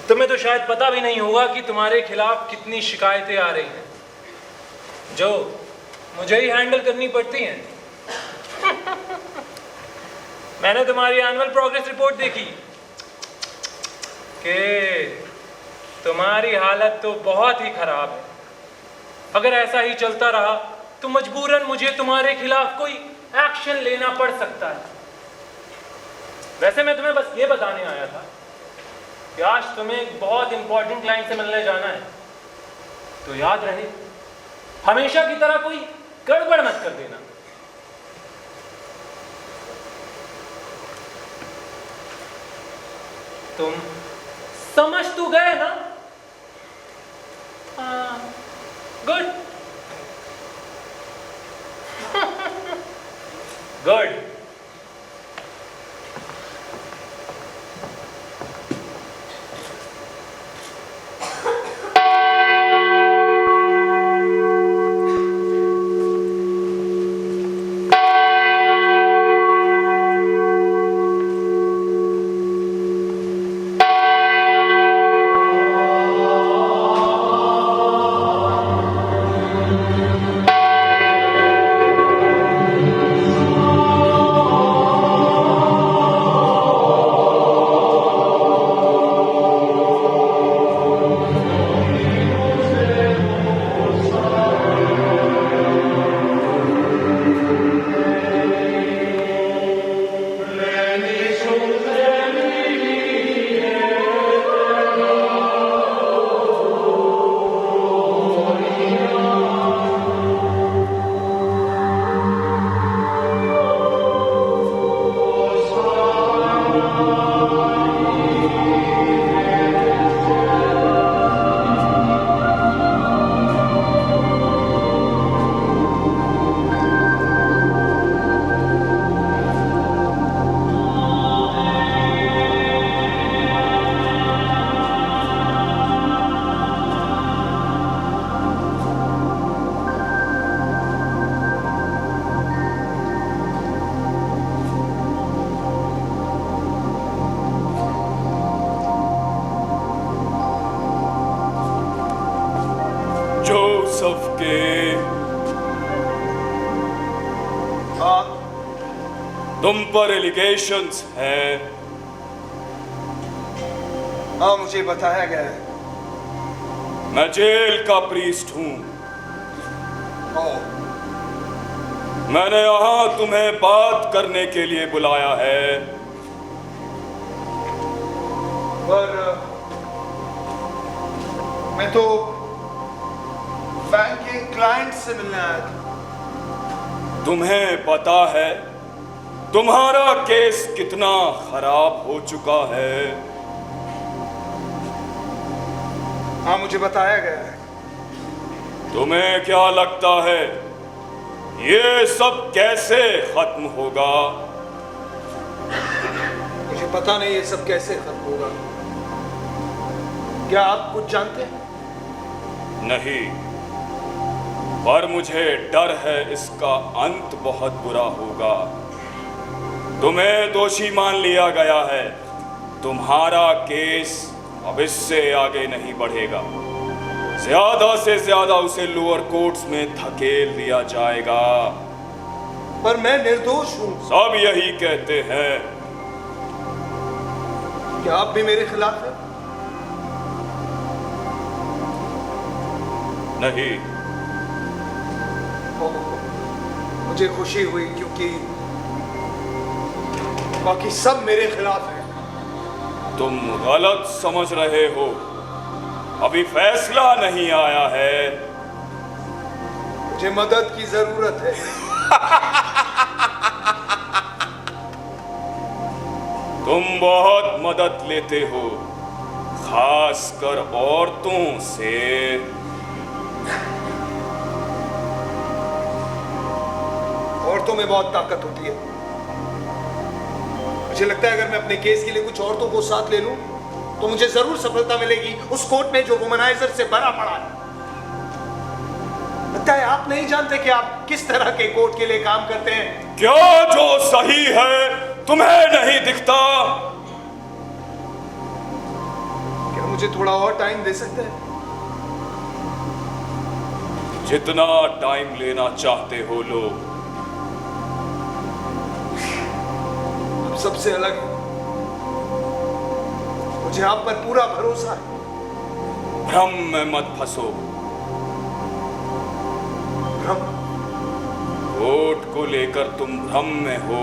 तुम्हें तो शायद पता भी नहीं होगा कि तुम्हारे खिलाफ कितनी शिकायतें आ रही हैं जो मुझे ही हैंडल करनी पड़ती हैं। मैंने तुम्हारी एनुअल प्रोग्रेस रिपोर्ट देखी कि तुम्हारी हालत तो बहुत ही खराब है। अगर ऐसा ही चलता रहा तो मजबूरन मुझे तुम्हारे खिलाफ कोई एक्शन लेना पड़ सकता है। वैसे मैं तुम्हें बस ये बताने आया था कि आज तुम्हें एक बहुत इंपॉर्टेंट क्लाइंट से मिलने जाना है, तो याद रहे हमेशा की तरह कोई गड़बड़ मत कर देना। तुम समझ तो गए ना? Good good. यूसुफ के। हाँ, तुम पर एलिगेशंस हैं। हाँ, मुझे बताया गया है। मैं जेल का प्रीस्ट हूं। मैंने यहां तुम्हें बात करने के लिए बुलाया है। पर मैं तो बैंक के क्लाइंट से मिलने आया था। तुम्हें पता है तुम्हारा केस कितना खराब हो चुका है? हाँ, मुझे बताया गया है। तुम्हें क्या लगता है ये सब कैसे खत्म होगा? मुझे पता नहीं ये सब कैसे खत्म होगा। क्या आप कुछ जानते हैं? नहीं, पर मुझे डर है इसका अंत बहुत बुरा होगा। तुम्हें दोषी मान लिया गया है। तुम्हारा केस अब इससे आगे नहीं बढ़ेगा। ज्यादा से ज्यादा उसे लोअर कोर्ट्स में धकेल दिया जाएगा। पर मैं निर्दोष हूं। सब यही कहते हैं। क्या आप भी मेरे खिलाफ हैं? नहीं। मुझे खुशी हुई क्योंकि बाकी सब मेरे खिलाफ हैं। तुम गलत समझ रहे हो। अभी फैसला नहीं आया है। मुझे मदद की जरूरत है। तुम बहुत मदद लेते हो, खासकर औरतों से। औरतों में बहुत ताकत होती है। मुझे लगता है अगर मैं अपने केस के लिए कुछ औरतों को साथ ले लूं तो मुझे जरूर सफलता मिलेगी उस कोर्ट में जो वुमनाइजर से भरा पड़ा है। लगता है आप नहीं जानते कि आप किस तरह के कोर्ट के लिए काम करते हैं। क्या जो सही है तुम्हें नहीं दिखता? क्या मुझे थोड़ा और टाइम दे सकते हैं? जितना टाइम लेना चाहते हो लो। आप सबसे अलग हैं। मुझे आप पर पूरा भरोसा है। भ्रम में मत फंसो। भ्रम? वोट को लेकर तुम भ्रम में हो।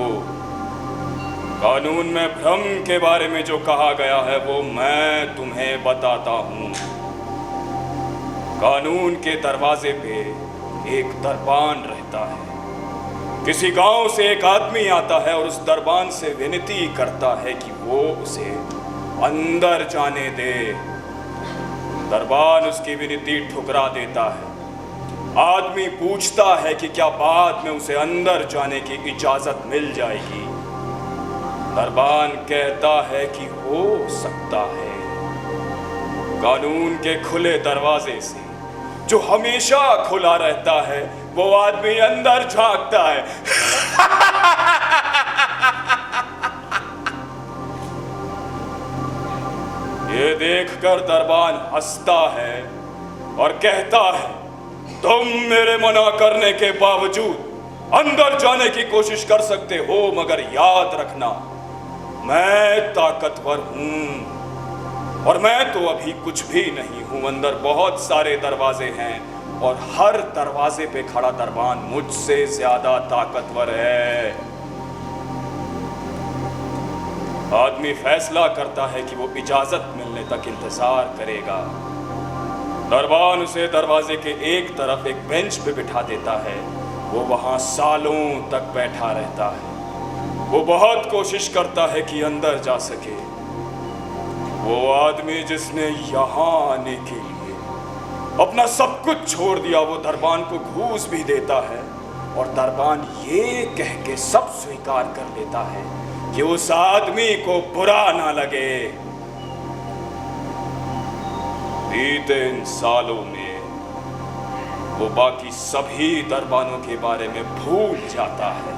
कानून में भ्रम के बारे में जो कहा गया है वो मैं तुम्हें बताता हूं। कानून के दरवाजे पे एक दरबान रहता है। किसी गांव से एक आदमी आता है और उस दरबान से विनती करता है कि वो उसे अंदर जाने दे। दरबान उसकी विनती ठुकरा देता है। आदमी पूछता है कि क्या बाद में उसे अंदर जाने की इजाजत मिल जाएगी। दरबान कहता है कि हो सकता है। कानून के खुले दरवाजे से जो हमेशा खुला रहता है वो आदमी अंदर झांकता है। ये देखकर दरबान हंसता है और कहता है तुम मेरे मना करने के बावजूद अंदर जाने की कोशिश कर सकते हो, मगर याद रखना मैं ताकतवर हूं और मैं तो अभी कुछ भी नहीं हूं। अंदर बहुत सारे दरवाजे हैं और हर दरवाजे पे खड़ा दरबान मुझसे ज्यादा ताकतवर है। आदमी फैसला करता है कि वो इजाजत मिलने तक इंतजार करेगा। दरबान उसे दरवाजे के एक तरफ एक बेंच पे बिठा देता है। वो वहां सालों तक बैठा रहता है। वो बहुत कोशिश करता है कि अंदर जा सके। वो आदमी जिसने यहाँ आने के लिए अपना सब कुछ छोड़ दिया, वो दरबान को घूस भी देता है और दरबान ये कह के सब स्वीकार कर लेता है कि उस आदमी को बुरा ना लगे। बीते इन सालों में वो बाकी सभी दरबानों के बारे में भूल जाता है।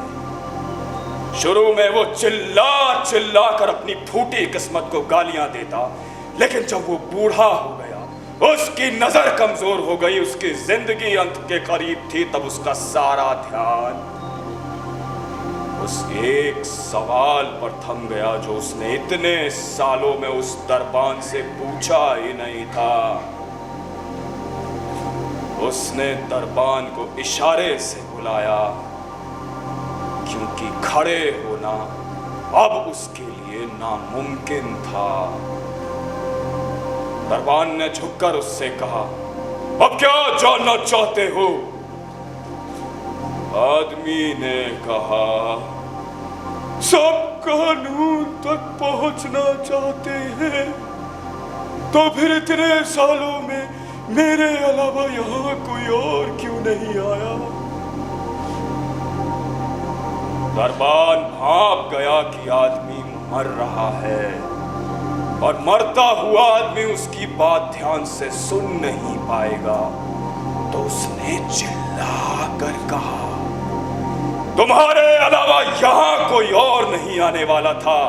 शुरू में वो चिल्ला चिल्ला कर अपनी फूटी किस्मत को गालियां देता, लेकिन जब वो बूढ़ा हो गया उसकी नजर कमजोर हो गई, उसकी जिंदगी अंत के करीब थी। तब उसका सारा ध्यान उस एक सवाल पर थम गया जो उसने इतने सालों में उस दरबान से पूछा ही नहीं था। उसने दरबान को इशारे से बुलाया, क्योंकि खड़े होना अब उसके लिए नामुमकिन था। दरबान ने झुककर उससे कहा, अब क्या जानना चाहते हो? आदमी ने कहा, सब कानून तक पहुंचना चाहते हैं, तो फिर इतने सालों में मेरे अलावा यहां कोई और क्यों नहीं आया? दरबान भाप गया कि आदमी मर रहा है और मरता हुआ आदमी उसकी बात ध्यान से सुन नहीं पाएगा। तो उसने चिल्ला कर कहा, तुम्हारे अलावा यहां कोई और नहीं आने वाला था।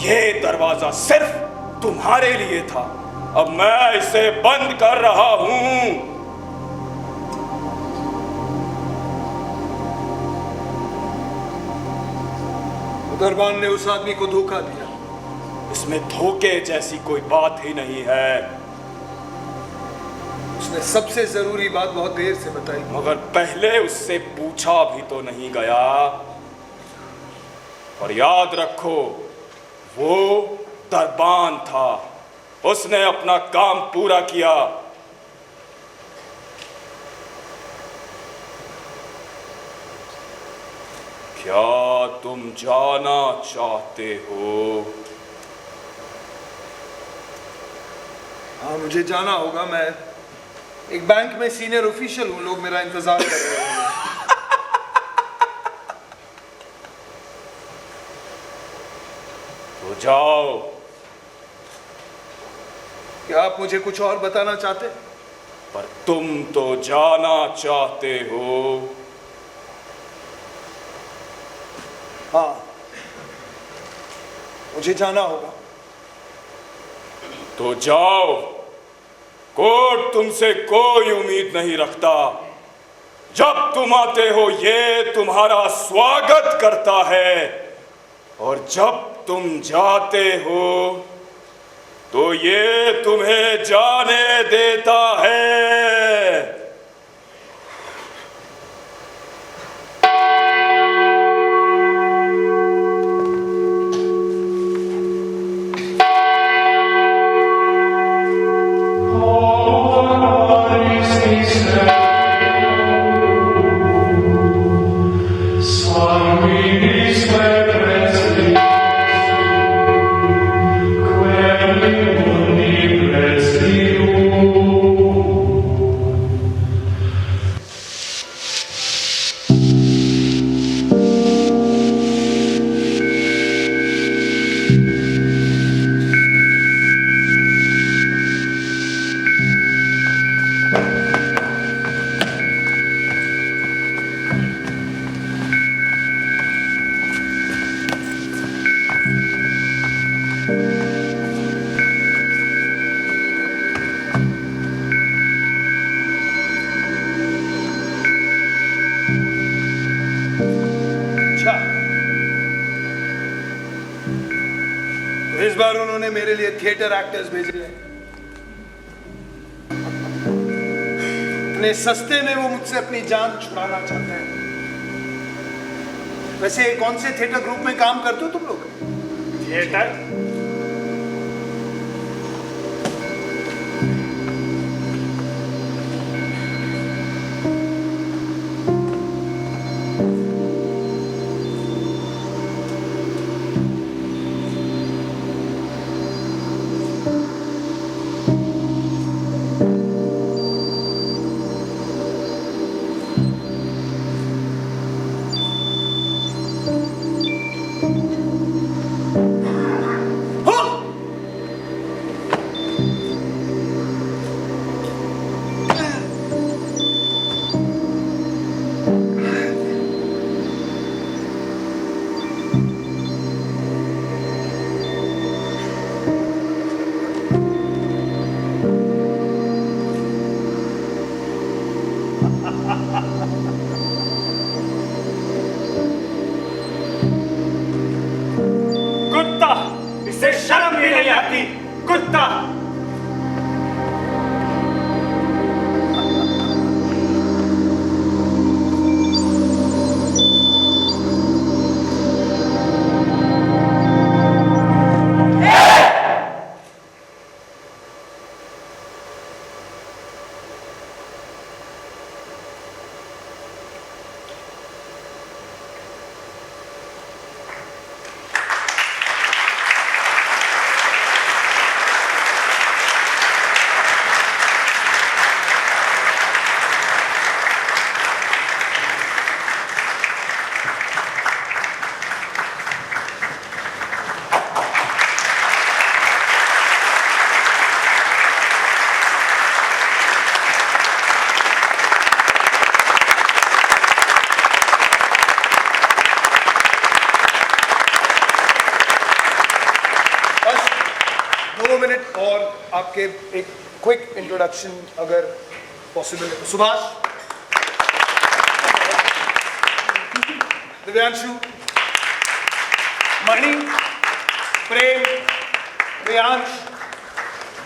यह दरवाजा सिर्फ तुम्हारे लिए था। अब मैं इसे बंद कर रहा हूं। दरबान ने उस आदमी को धोखा दिया। इसमें धोखे जैसी कोई बात ही नहीं है। उसने सबसे जरूरी बात बहुत देर से बताई, मगर पहले उससे पूछा भी तो नहीं गया। और याद रखो, वो दरबान था, उसने अपना काम पूरा किया। क्या तुम जाना चाहते हो? हाँ, मुझे जाना होगा। मैं एक बैंक में सीनियर ऑफिशियल हूं, लोग मेरा इंतजार कर रहे हैं। तो जाओ। क्या आप मुझे कुछ और बताना चाहते? पर तुम तो जाना चाहते हो। हाँ, मुझे जाना होगा। तो जाओ। कोर्ट तुमसे कोई उम्मीद नहीं रखता। जब तुम आते हो ये तुम्हारा स्वागत करता है, और जब तुम जाते हो तो ये तुम्हें जाने देता है। इस बार उन्होंने मेरे लिए थिएटर एक्टर्स भेजे हैं। इतने सस्ते में वो मुझसे अपनी जान छुड़ाना चाहते हैं। वैसे कौन से थिएटर ग्रुप में काम करते हो तुम लोग? थिएटर? सकता। बस 2 मिनट और आपके एक क्विक इंट्रोडक्शन अगर पॉसिबल है तो। सुभाष, दिव्यांशु, मणि, प्रेम, प्रियांश,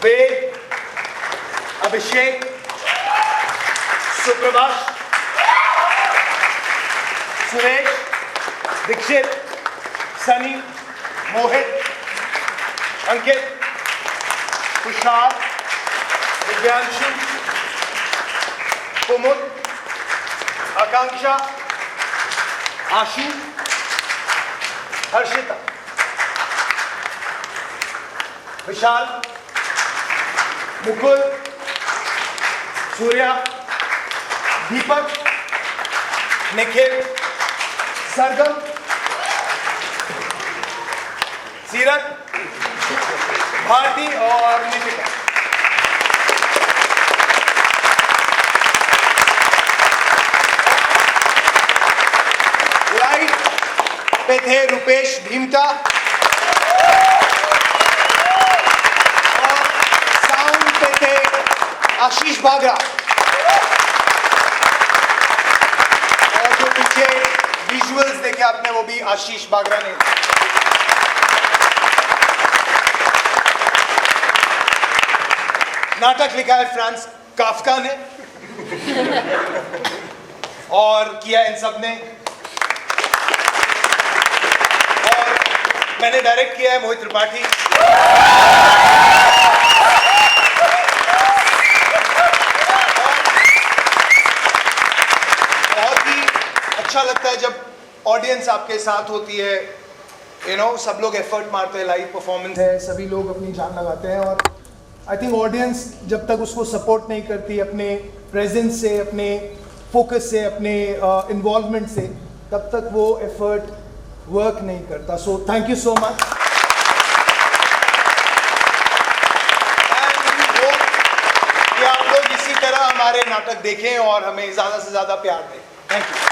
वेद, अभिषेक, सुप्रभाष, सुरेश, दीक्षित, सनी, मोहित, अंकित, तुषार, दिव्यांशु, कुमुद, आकांक्षा, आशु, हर्षिता, विशाल, मुकुल, सूर्या, दीपक, निखिल, सरगम, सीरत, भारती और नितिका। लाइट पे थे रुपेश भीमता और साउंड पे थे आशीष बागरा, और जो पीछे विजुअल्स देखे आपने वो भी आशीष बागरा ने। नाटक लिखा है फ्रांस काफ्का ने और किया इन सब ने, और मैंने डायरेक्ट किया है मोहित त्रिपाठी। बहुत ही अच्छा लगता है जब ऑडियंस आपके साथ होती है, सब लोग एफर्ट मारते हैं, लाइव परफॉर्मेंस है, सभी लोग अपनी जान लगाते हैं, और आई थिंक ऑडियंस जब तक उसको सपोर्ट नहीं करती अपने प्रेजेंस से, अपने फोकस से, अपने इन्वॉल्वमेंट से, तब तक वो एफर्ट वर्क नहीं करता। So thank you so much, कि आप लोग इसी तरह हमारे नाटक देखें और हमें ज़्यादा से ज़्यादा प्यार दें। Thank you.